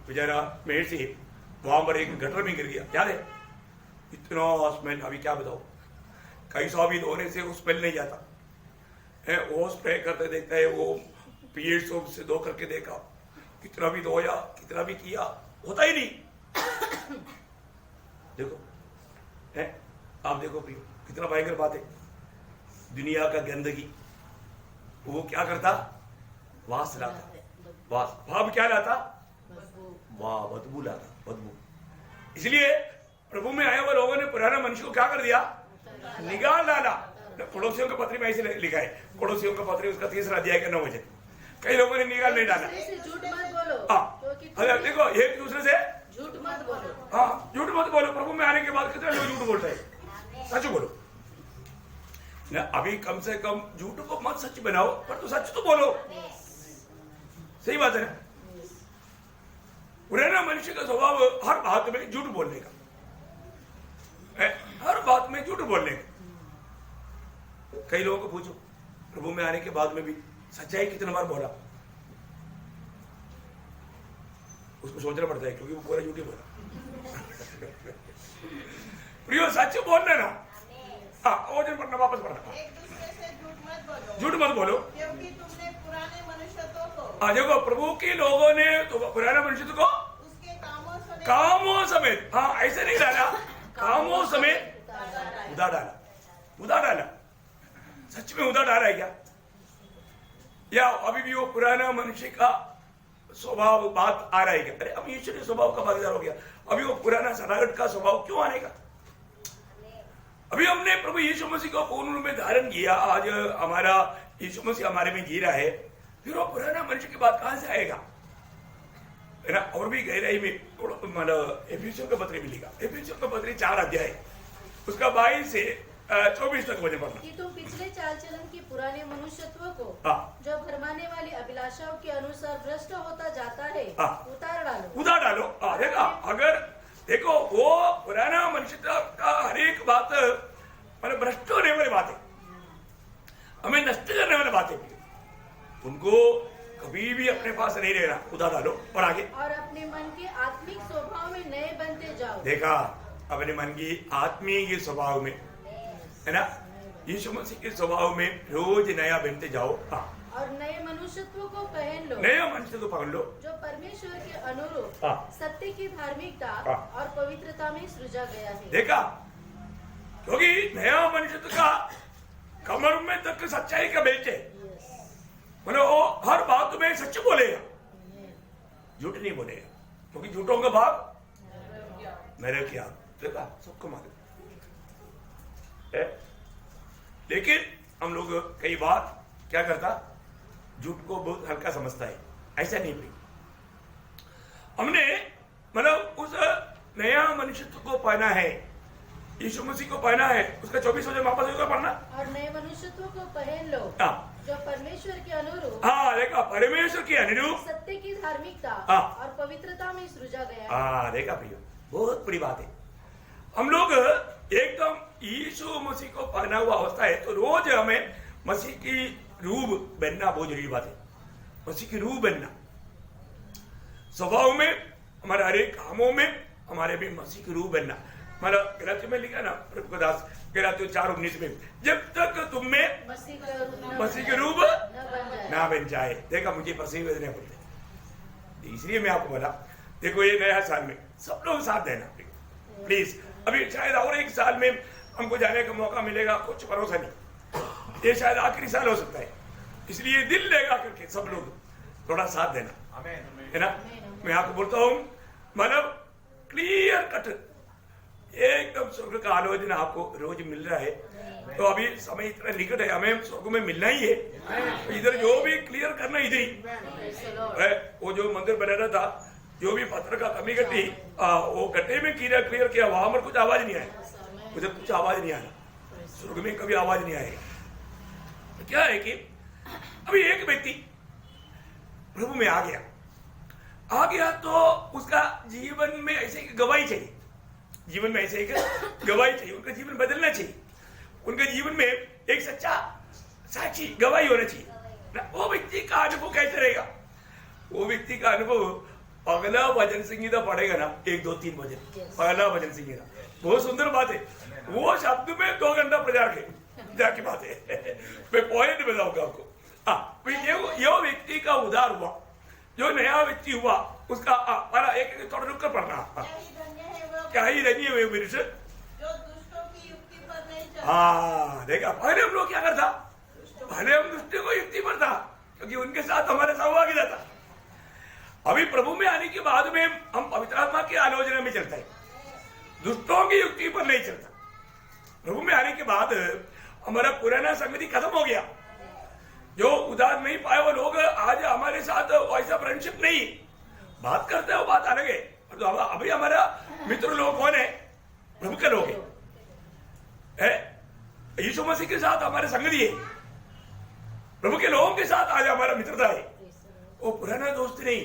बेचारा मेहर से वहां पर एक गटर में गिर गया, याद है? इतना स्मेल, अभी क्या बताओ, कैसा भी धोने से वो स्मेल नहीं जाता है। वो स्प्रे करते देखता है, वो पीएच सोप से धो करके देखा, कितना भी धोया, कितना भी किया, होता ही नहीं। देखो है, आप देखो प्रियो, कितना भयंकर बात है। दुनिया का गंदगी वो क्या करता? वास लाता, वास। भाव क्या लाता? वाह, बदबू लाता, बदबू। इसलिए प्रभु में आए हुए लोगों ने पुराना मनुष्य को क्या कर दिया? निकाल डाला। पड़ोसियों के पत्र में ऐसे लिखा है, पड़ोसियों का पत्र उसका 3 अध्याय का 9 वचन। कई लोगों ने निकाल नहीं डाला। झूठ मत बोलो। देखो, एक दूसरे से झूठ मत बोलो। हाँ, झूठ मत बोलो। प्रभु में आने के बाद कितने लोग झूठ बोलते हैं? सच बोलो ना। अभी अभी कम से कम झूठ को मत सच बनाओ, पर तो सच तो बोलो। सही बात है ना? पुराना मनुष्य का स्वभाव हर बात में झूठ बोलने का है, हर बात में झूठ बोलने का। कई लोगों को पूछो प्रभु में आने के बाद में भी सच्चाई कितने बार बोला, उसको सोचना पड़ता है, क्योंकि वो पूरा झूठ ही बोला। प्रियो सच बोलना ना, हाँ वचन पढ़ना, वापस पढ़ना। एक दूसरे से झूठ मत बोलो, झूठ मत बोलो, क्योंकि तुमने पुराने मनुष्यत्व को, हाँ देखो प्रभु के लोगों ने तो पुराना मनुष्य को उसके कामों कामों समेत, हाँ ऐसे नहीं डाला, कामों समेत उधार डाला। उधार डाला, सच में उधार डाला है क्या? या अभी भी वो पुराना मनुष्य का स्वभाव बात आ रहा है क्या? अरे अब ईश्वरीय स्वभाव का भागीदार हो गया, अभी वो पुराना सनातन का स्वभाव क्यों आने का? अभी हमने प्रभु यीशु मसीह को पूर्ण रूप में धारण किया, आज हमारा यीशु मसीह हमारे में जी रहा है, फिर वो पुराना मनुष्य की बात कहां से आएगा? है ना? और भी गहराई में मतलब एफिसियों का पत्र मिलेगा, एफिसियों का पत्र 4 अध्याय उसका 22 से 24 तक वजन पढ़ना। कि तुम पिछले चाल चलन के पुराने मनुष्यत्व को जो भरमाने वाली अभिलाषाओं के अनुसार भ्रष्ट होता जाता है उतार डालो। उतार डालो। देखा, अगर देखो वो पुराना मनुष्यत्व का हर एक बात मतलब भ्रष्ट होने वाली बातें, हमें नष्ट करने वाली बातें, उनको कभी भी अपने पास नहीं रहना, उतार डालो। और आगे, और अपने मन के आत्मिक स्वभाव में नए बनते जाओ। देखा, अपने मन की आत्मीय स्वभाव में, है ना, यीशु मसीह के स्वभाव में रोज नया बनते जाओ। और नए मनुष्यत्व को पहन लो, नया मनुष्य को पकड़ लो, जो परमेश्वर के अनुरूप सत्य की धार्मिकता और पवित्रता में सृजा गया है। देखा, क्योंकि नया मनुष्यत्व का कमर में तक सच्चाई का बेल्ट है, मतलब वो हर बात में सच बोलेगा, झूठ नहीं बोलेगा, क्योंकि झूठों का भाग मेरे क्या। देखा, सबको मालूम है, लेकिन हम लोग कई बार क्या करता, झूठ को बहुत हल्का समझता है। ऐसा नहीं भाई, हमने मतलब उस नया मनुष्यत्व को पाना है, यीशु मसीह को पाना है, उसका 24 वचन वापस होगा पढ़ना। और नए मनुष्यत्व को पहन लो, जो परमेश्वर के अनुरूप, देखा, परमेश्वर के अनुरूप सत्य की धार्मिकता और पवित्रता में सृजा गया है। देखा भैया, बहुत बड़ी बात है। हम लोग एकदम यीशु मसीह को पहना हुआ अवस्था है, तो रोज हमें मसीह की रूह बनना बहुत जरूरी बात है। मसीह की रूह बनना, स्वभाव में, हमारे हर एक कामों में हमारे भी मसीह की रूह बनना। मतलब गलातियों में लिखा ना प्रभु दास, गलातियों 4:19 में, जब तक तुम में मसीह की रूह ना बन जाए। देखा, मुझे पसीने वेदने पड़ते, इसलिए मैं आपको बोला, देखो ये नया साल में सब लोग साथ देना प्लीज। अभी शायद और एक साल में हमको जाने का मौका मिलेगा, कुछ भरोसा नहीं, ये शायद आखिरी साल हो सकता है, इसलिए दिल लेगा करके सब लोग थोड़ा साथ देना, है ना। मैं आपको बोलता हूँ, मतलब क्लियर कट एकदम स्वर्ग का आलोचना आपको रोज मिल रहा है, तो अभी समय इतना निकट है, हमें स्वर्ग में मिलना ही है, तो इधर जो भी क्लियर करना इधर ही। वो जो मंदिर बना रहा था, जो भी पत्थर का कमी घटी, वो गड्ढे में क्लियर किया, वहां पर कुछ आवाज नहीं आया, उधर कुछ आवाज नहीं आया, स्वर्ग में कभी आवाज नहीं आएगा। तो क्या है कि अभी एक व्यक्ति प्रभु में आ गया तो उसका जीवन में ऐसे एक गवाही चाहिए, जीवन में ऐसे एक गवाही चाहिए, उनका जीवन बदलना चाहिए, उनके जीवन में एक सच्चा साक्षी गवाही होना चाहिए ना। वो व्यक्ति का अनुभव कैसे रहेगा? वो व्यक्ति का अनुभव पगला भजन संगीता पढ़ेगा ना, 1 2 3 भजन, पगला भजन संगीता, बहुत सुंदर बात है। वो शब्द में 2 घंटा प्रचार के जाकी बात है। मैं पॉइंट बताऊंगा आपको। ये व्यक्ति का उद्धार हुआ, जो नया व्यक्ति हुआ, उसका एक थोड़ा रुक कर पढ़ना, क्या ही धन्य हुए पुरुष जो दुष्टों की युक्ति पर नहीं चलता। देखा, पहले हम लोग क्या करता, पहले हम दुष्टों को युक्ति पर था, क्योंकि उनके साथ हमारा सहभागिता था। अभी प्रभु में आने के बाद में हम पवित्र आत्मा की आलोचना में चलता है, दुष्टों की युक्ति पर नहीं चलता। प्रभु में आने के बाद हमारा पुराना संगति खत्म हो गया, जो उधार नहीं पाए वो लोग आज हमारे साथ वैसा फ्रेंडशिप नहीं बात करते हैं, वो बात अलग है। तो अभी हमारा मित्र लोग कौन है? प्रभु के लोग है, यीशु मसीह के साथ हमारे संगति है, प्रभु के लोगों के साथ आज हमारा मित्रता है, वो पुराना दोस्त नहीं।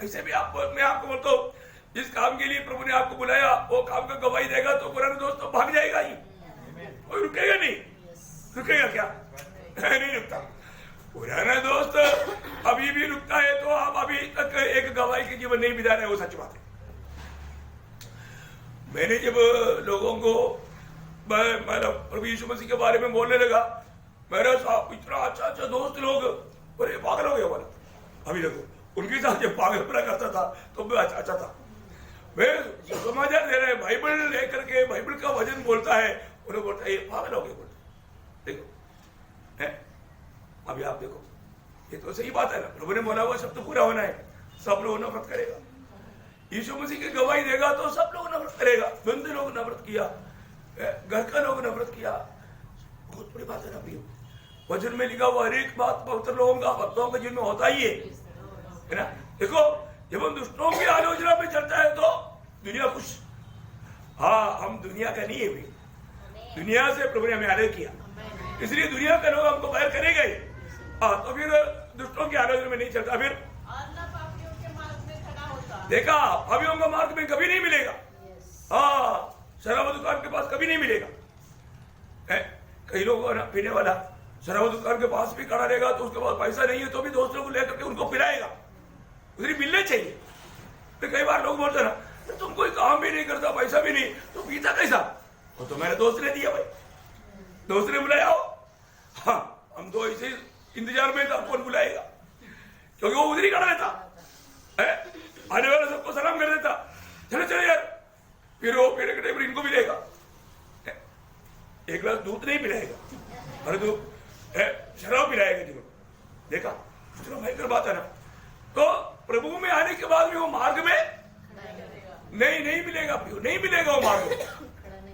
ऐसे भी मैं आपको बोलता हूँ, जिस काम के लिए प्रभु ने आपको बुलाया वो काम का गवाही देगा तो पुराना दोस्त तो भाग जाएगा ही, कोई रुकेगा नहीं। रुकेगा क्या? नहीं रुकता। पुराना दोस्त अभी भी रुकता है तो आप अभी तक एक गवाही के जीवन नहीं बिता रहे, वो सच बात है। मैंने जब लोगों को प्रभु यीशु मसीह के बारे में बोलने लगा, मेरा साहब इतना अच्छा दोस्त लोग बड़े पागल हो गए बोला। अभी देखो उनके साथ जब पागलपना करता था तो भी अच्छा था। वे समाचार दे रहे हैं, बाइबल लेकर के बाइबल का वचन बोलता है, उन्हें बोलता है ये पागल हो गए बोलते। देखो है, अभी आप देखो ये तो सही बात है ना, प्रभु ने बोला हुआ सब तो पूरा होना है, सब लोग नफरत करेगा। यीशु मसीह की गवाही देगा तो सब लोग नफरत करेगा। बंदे लोग नफरत किया, घर का लोग नफरत किया, बहुत बड़ी बात है ना प्रियो। वचन में लिखा हुआ हर एक बात पवित्र लोगों का भक्तों के जीवन में होता ही है ना। देखो जब हम दुष्टों की आलोचना पे चलता है तो दुनिया खुश। हाँ, हम दुनिया का नहीं है भाई, दुनिया से प्रभु ने हमें अलग किया, इसलिए दुनिया के लोग हमको बैर करेगा ही। हाँ, तो फिर दुष्टों की आलोचना में नहीं चलता, फिर देखा पापियों का मार्ग में कभी नहीं मिलेगा। हाँ, शराब दुकान के पास कभी नहीं मिलेगा। कई लोग पीने वाला शराब दुकान के पास भी खड़ा रहेगा तो उसके पास पैसा नहीं है तो भी दोस्तों को लेकर के उनको पिलाएगा, उसे मिलने चाहिए। तो कई बार लोग बोलते ना तुम कोई काम भी नहीं करता, पैसा भी नहीं, तो पीता कैसा? वो तो मेरे दोस्त ने दिया भाई, दोस्त ने बुलाया हो। हाँ, हम तो ऐसे इंतजार में था कौन बुलाएगा, क्योंकि वो उधर ही खड़ा रहता है, आने वाले सबको सलाम कर देता, चले चले यार। फिर वो पीने के टाइम इनको मिलेगा, एक गिलास दूध नहीं पिलाएगा, परंतु शराब पिलाएगा जीवन। देखा कितना भयंकर बात है ना। तो प्रभु में आने के बाद भी वो मार्ग में नहीं मिलेगा, नहीं मिलेगा वो मार्ग में,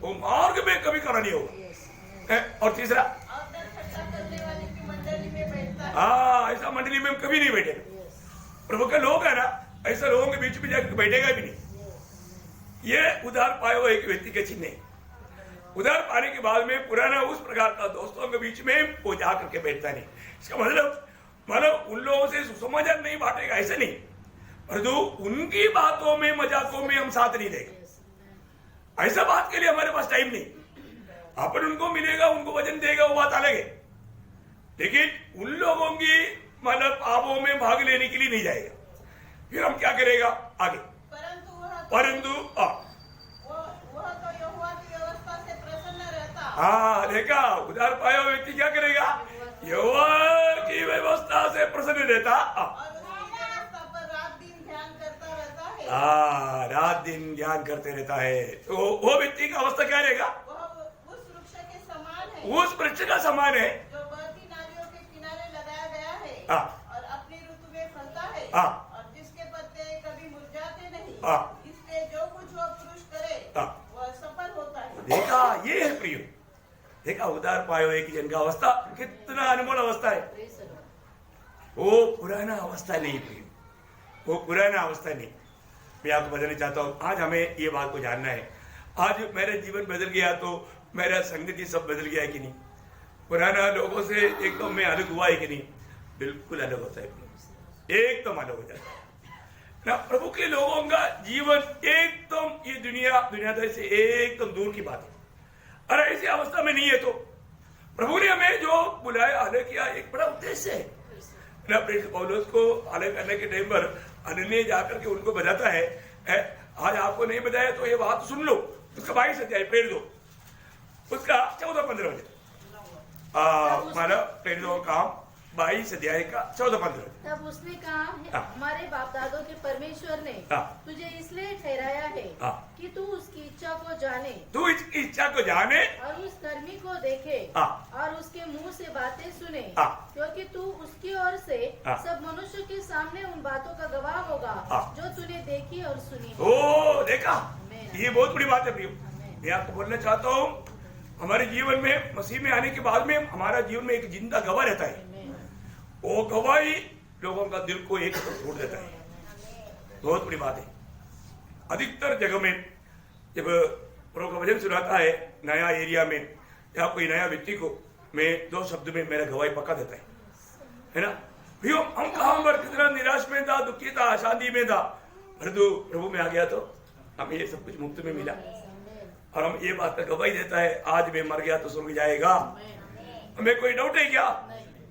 वो मार्ग में कभी खड़ा नहीं होगा। और तीसरा, हाँ, ऐसा मंडली में कभी नहीं बैठेगा। प्रभु के लोग है ना, ऐसा लोगों के बीच में जाकर बैठेगा भी नहीं। ये उधार पाए हुए एक व्यक्ति के चिन्ह है। उधार पाने के बाद में पुराना उस प्रकार का दोस्तों के बीच में वो जा करके बैठता नहीं। इसका मतलब उन लोगों से सुसमाचार नहीं बांटेगा ऐसा नहीं, परंतु उनकी बातों में मजाकों में हम साथ नहीं देगा, ऐसा बात के लिए हमारे पास टाइम नहीं। अपन उनको मिलेगा, उनको वचन देगा, वो बात अलग है, लेकिन उन लोगों की मतलब पापों में भाग लेने के लिए नहीं जाएगा। फिर हम क्या करेगा आगे? परंतु हाँ, देखा उधार पाया हुआ व्यक्ति क्या करेगा? यहोवा की व्यवस्था से प्रसन्न रहता, रात दिन ध्यान करते रहता है। तो वो व्यक्ति का अवस्था क्या रहेगा? उस वृक्ष का समान है जो बहती नालियों के किनारे लगाया गया है और अपनी ऋतु में फलता है और जिसके पत्ते कभी मुरझाते नहीं, इसलिए जो कुछ वो पुरुष करे वह सफल होता है। देखा, ये है प्रिय, देखा उधार पाए हुए की जन का अवस्था कितना अनमोल अवस्था है। वो पुराना अवस्था नहीं प्रिय, वो पुराना अवस्था नहीं। मैं आपको बताना चाहता हूँ, आज हमें ये बात को जानना है। आज मेरा जीवन बदल गया तो मेरा संगति सब बदल गया है कि नहीं? पुराना लोगों से एकदम मैं अलग हुआ है कि नहीं? बिल्कुल अलग होता है, एकदम अलग हो जाता है ना। प्रभु के लोगों का जीवन एकदम ये दुनियादारी से एकदम दूर की बात है। अरे ऐसी अवस्था में नहीं है तो प्रभु ने हमें जो बुलाया, अलग किया, एक बड़ा उद्देश्य है ना। पौलुस को अलग करने के टाइम पर अनन्य जाकर के उनको बताता है, आज आपको नहीं बताया तो ये बात सुन लो। उसका 22 अध्याय प्रेर दो, उसका 14-15 माना प्रेर दो काम 22 अध्याय का 14-15। तब उसने कहा, हमारे बाप दादों के परमेश्वर ने तुझे इसलिए ठहराया है कि तू उसकी इच्छा को जाने, तू इसकी इच्छा को जाने और उस धर्मी को देखे और उसके मुंह से बातें सुने, क्योंकि तू उसकी ओर से सब मनुष्य के सामने उन बातों का गवाह होगा जो तूने देखी और सुनी। ओ देखा, ये बहुत बड़ी बात है प्रियो। मैं आपको बोलना चाहता हूँ, हमारे जीवन में मसीह में आने के बाद में हमारा जीवन में एक जिंदा गवाह रहता है। वो गवाही लोगों का दिल को एक तरफ छोड़ देता है, बहुत बड़ी बात है। अधिकतर जगह में जब प्रभु का वचन सुनाता है नया एरिया में, या कोई नया व्यक्ति को मैं 2 शब्द में मेरा गवाही पक्का देता है ना। भैया हम कहां पर कितना निराश में था, दुखी था, अशांति में था, परंतु प्रभु में आ गया तो हमें ये सब कुछ मुफ्त में मिला। और हम ये बात का गवाही देता है, आज मैं मर गया तो स्वर्ग जाएगा, हमें कोई डाउट है क्या?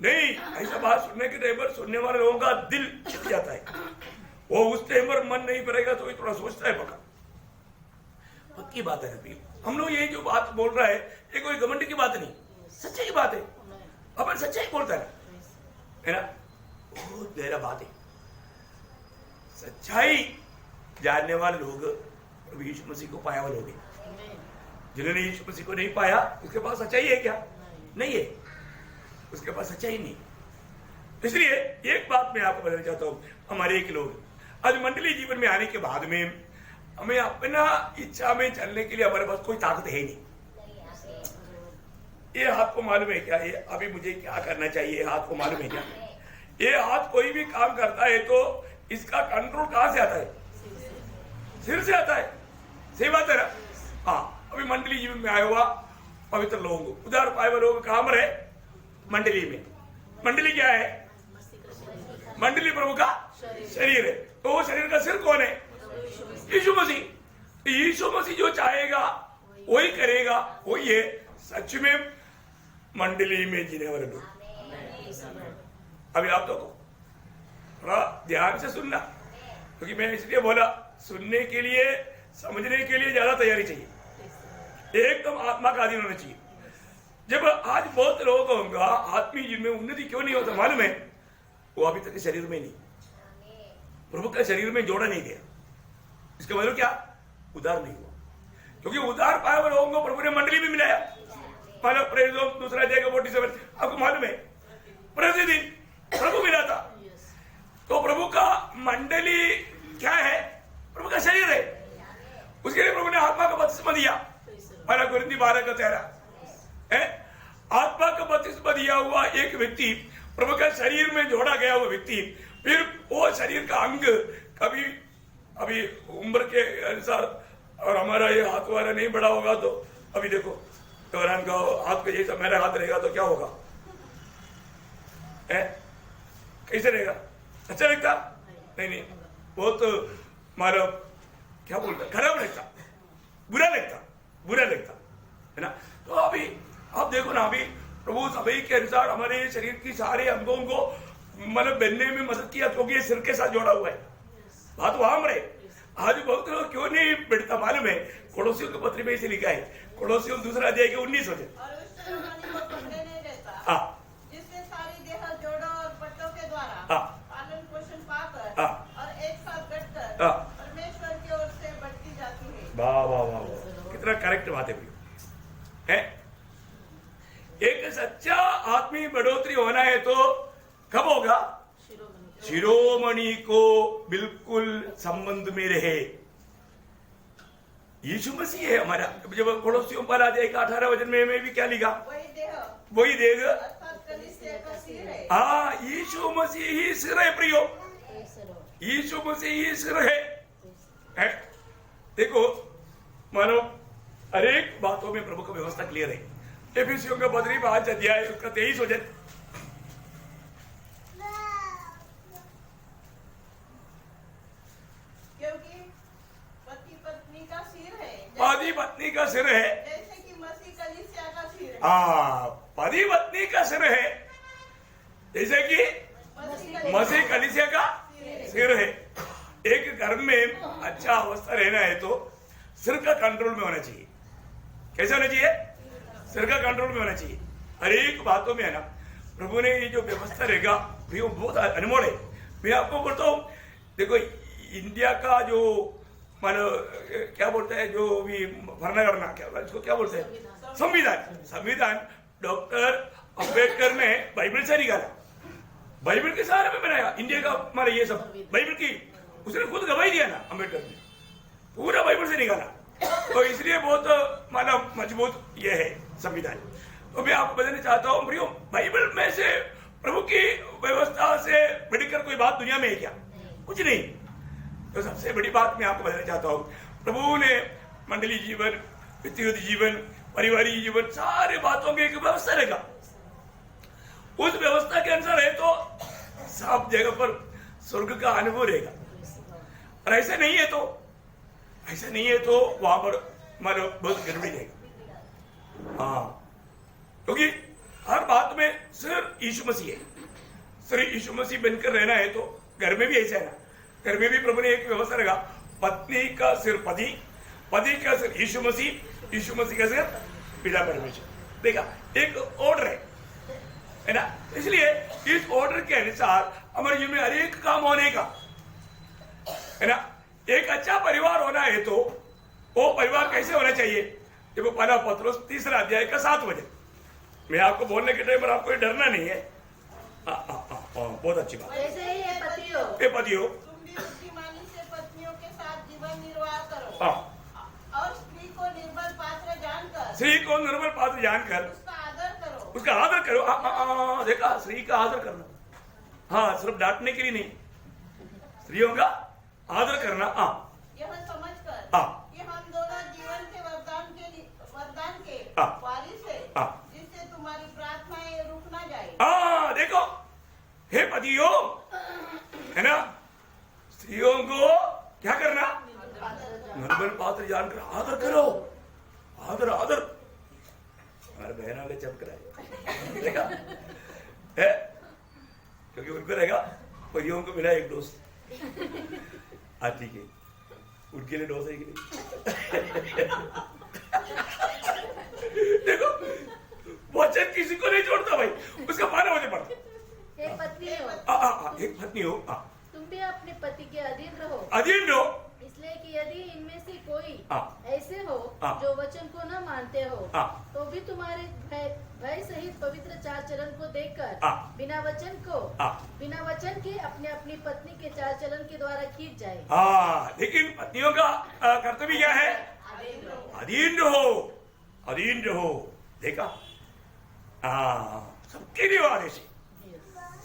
नहीं। ऐसा बात सुनने के टाइम पर सुनने वाले लोगों का दिल छिप जाता है, वो उस टाइम पर मन नहीं पड़ेगा तो थोड़ा सोचता है पक्का। पक्की बात है अभी हम लोग ये जो बात बोल रहा है ये कोई घमंड की बात नहीं, सच्चाई बात है। अपन सच्चाई बोलता है ना, बहुत गहरा बात है। सच्चाई जानने वाले लोग प्रभु यीशु मसीह को पाया हुए लोग हैं। जिन्होंने यीशु मसीह को नहीं पाया उसके पास सच्चाई है क्या? नहीं है, उसके पास सच्चाई नहीं। इसलिए एक बात मैं आपको बताना चाहता हूं, हमारे एक लोग आज मंडली जीवन में आने के बाद में हमें अपना इच्छा में चलने के लिए हमारे पास कोई ताकत है नहीं। ये हाथ को मालूम है क्या, ये अभी मुझे क्या करना चाहिए, हाथ को मालूम है क्या? ये हाथ कोई भी काम करता है तो इसका कंट्रोल कहां से आता है? सिर से आता है। सही बात है ना? हाँ, अभी मंडली जीवन में आया हुआ पवित्र लोगों, उदार पाए हुए लोग कहां पर है? मंडली में। मंडली क्या है? मंडली प्रभु का शरीर है। तो वो शरीर का सिर कौन है? यीशु मसीह। यीशु मसीह जो चाहेगा वही करेगा, वही है सच में मंडली में जीने वाले लोग। अभी आप तो थोड़ा ध्यान से सुनना, क्योंकि मैं इसलिए बोला सुनने के लिए, समझने के लिए ज्यादा तैयारी चाहिए, एकदम आत्मा का अधीन होना चाहिए। जब आज बहुत लोगों को होगा आत्मीय जीवन में उन्नति क्यों नहीं होता मालूम है? वो अभी तक शरीर में नहीं, प्रभु के शरीर में जोड़ा नहीं गया। इसका मतलब क्या? उदार नहीं हुआ, क्योंकि उदार पाए हुए लोगों को प्रभु ने मंडली में मिलाया। मानो प्रेरितों दूसरा अध्याय का 47 आपको मालूम है, प्रतिदिन प्रभु मिला था। तो प्रभु का मंडली क्या है? प्रभु का शरीर है। उसके लिए प्रभु ने आत्मा का बपतिस्मा दिया। 1 कोरिन्थी 12:13 है, आत्मा का बपतिस्मा दिया हुआ एक व्यक्ति, प्रभु का शरीर में जोड़ा गया हुआ व्यक्ति, फिर वो शरीर का अंग कभी अभी उम्र के अनुसार, और हमारा ये हाथ वाला नहीं बड़ा होगा तो अभी देखो दौरान का हाथ पे जैसा मेरा हाथ रहेगा तो क्या होगा? कैसे रहेगा? अच्छा लगता? नहीं, बहुत मतलब क्या बोलता, खराब लगता, बुरा लगता है ना। तो अभी आप देखो ना, अभी प्रभु सभी के अनुसार हमारे शरीर की सारे अंगों को मतलब बनने में मदद किया, क्योंकि ये सिर के साथ जोड़ा हुआ है। बात वहां रहे। आज बहुत लोग क्यों नहीं बैठता मालूम है? पड़ोसियों के पत्र में इसे लिखा है, पड़ोसियों दूसरा अध्याय के 19 हो जिससे सारी देह जोड़ों और पट्टों के द्वारा पालन पोषण पाकर और एक साथ बैठकर परमेश्वर की ओर से बढ़ती जाती है। वाह, कितना करेक्ट बात है। एक सच्चा आत्मीय बढ़ोतरी होना है तो कब होगा? शिरोमणि को बिल्कुल संबंध में रहे। यीशु मसीह है हमारा। जब पड़ोसियों पर अध्याय का 18 वचन में भी क्या लिखा? वही देह हाँ, यीशु मसीह ही सिर है प्रियो, यीशु मसीह ही सिर है। देखो मानो हर एक बातों में प्रभु का व्यवस्था क्लियर है। एफिसियों का 5 अध्याय उसका 23 वचन, क्योंकि पति पत्नी का सिर है, पति पत्नी का सिर है, जैसे कि मसीह कलीसिया का सिर है। हाँ, पति पत्नी का सिर है, जैसे कि मसीह कलीसिया का सिर है। एक घर में अच्छा अवस्था रहना है तो सिर का कंट्रोल में होना चाहिए। कैसे होना चाहिए? सिर का कंट्रोल में होना चाहिए। हर एक बातों में है ना, प्रभु ने ये जो व्यवस्था रहेगा वो बहुत अनमोल है। मैं आपको बोलता हूँ, देखो इंडिया का जो मानो क्या बोलते हैं, जो भी भरना करना क्या इसको क्या बोलते हैं, संविधान डॉक्टर अंबेडकर ने बाइबल से निकाला, बाइबल के सहारे में बनाया इंडिया का। हमारे ये सब बाइबल की उसने खुद गवाही दिया ना, अंबेडकर ने पूरा बाइबल से निकाला। तो इसलिए बहुत माना मजबूत ये है संविधान। तो मैं आपको बताना चाहता हूँ प्रियो, बाइबल में से प्रभु की व्यवस्था से बढ़कर कोई बात दुनिया में है क्या? कुछ नहीं। तो सबसे बड़ी बात मैं आपको बताना चाहता हूँ, प्रभु ने मंडली जीवन, व्यक्तिगत जीवन, पारिवारिक जीवन, सारे बातों की एक व्यवस्था रहेगा। उस व्यवस्था के अनुसार है तो सब जगह पर स्वर्ग का अनुभव रहेगा। और ऐसा नहीं है तो वहां पर मानो बहुत गड़बड़ी रहेगा। हाँ, क्योंकि हर बात में सिर्फ यीशु मसीह है, सिर्फ यीशु मसीह बनकर रहना है। तो घर में भी ऐसा है ना, घर में भी प्रभु ने एक व्यवस्था रखा, पत्नी का सिर पति, पति का सिर यीशु मसीह, यीशु मसीह का सिर पिता परमेश्वर। देखा, एक ऑर्डर है ना। इसलिए इस ऑर्डर के अनुसार हमारे जीवन में हर एक काम होने का है ना। एक अच्छा परिवार होना है तो वो परिवार कैसे होना चाहिए? देखो, पहला पत्रोस 3 अध्याय का 7 वचन। मैं आपको बोलने के टाइम पर आपको डरना नहीं है। बहुत अच्छी बात। ऐसे ही है पतियों, तुम भी बुद्धिमानी से पत्नियों के साथ जीवन निर्वाह करो और स्त्री को निर्बल पात्र जानकर उसका आदर करो। देखा, स्त्री का आदर करना, हाँ, सिर्फ डांटने के लिए नहीं, स्त्रियों का आदर करना। यह समझकर कि हम दोनों जीवन के वरदान के वारिस हैं, जिससे तुम्हारी प्रार्थनाएं रुक ना जाए। देखो, हे पतियों, है ना, स्त्रियों को क्या करना? निर्बल पात्र जानकर आदर करो। आदर हमारे बहनों के चमक रहा है, देखा है, क्योंकि उनको रहेगा परियों को मिला एक दोस्त। ठीक है, उनके लिए डोस है कि नहीं? देखो, वचन किसी को नहीं छोड़ता भाई, उसका माना वचन पड़ता। एक पत्नी हो, तुम भी अपने पति के अधीन रहो, इसलिए कि यदि इनमें से कोई ऐसे हो जो वचन को न मानते हो तो भी तुम्हारे भय सहित पवित्र चाल चलन को देखकर बिना वचन के अपने अपनी पत्नी के चाल चलन के द्वारा खींच जाए। लेकिन पत्नियों का कर्तव्य क्या है? अधीन रहो। देखा, सबके लिए आदेश है,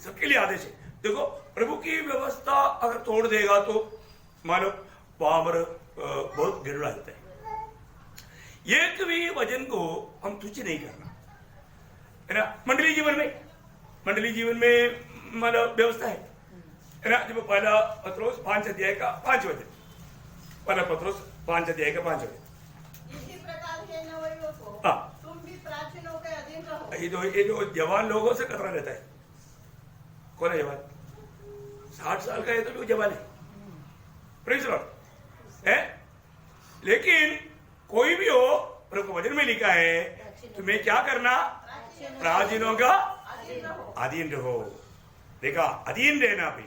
सबके लिए आदेश है। देखो, प्रभु की व्यवस्था अगर तोड़ देगा तो मानो वहां पर बहुत गिरड़ा होता है। एक भी वचन को हम तुच्छ नहीं करना, है ना। मंडली जीवन में मतलब व्यवस्था है ना। जब पहला पत्रोस 5 अध्याय का 5 वचन, पहला पत्रोस 5 अध्याय का 5 वचन। इसी प्रकार के नवयुवकों को तुम भी प्राचीनों के अधीन रहो। ये जो जवान लोगों से कतरा रहता है, कौन है जवान? 60 साल का है तो भी वो जवान है, प्रेज़ लॉर्ड है। लेकिन कोई भी हो, प्रभु वचन में लिखा है तुम्हें क्या करना? प्राचीनों का अधीन रहो। देखा, अधीन रहना भी,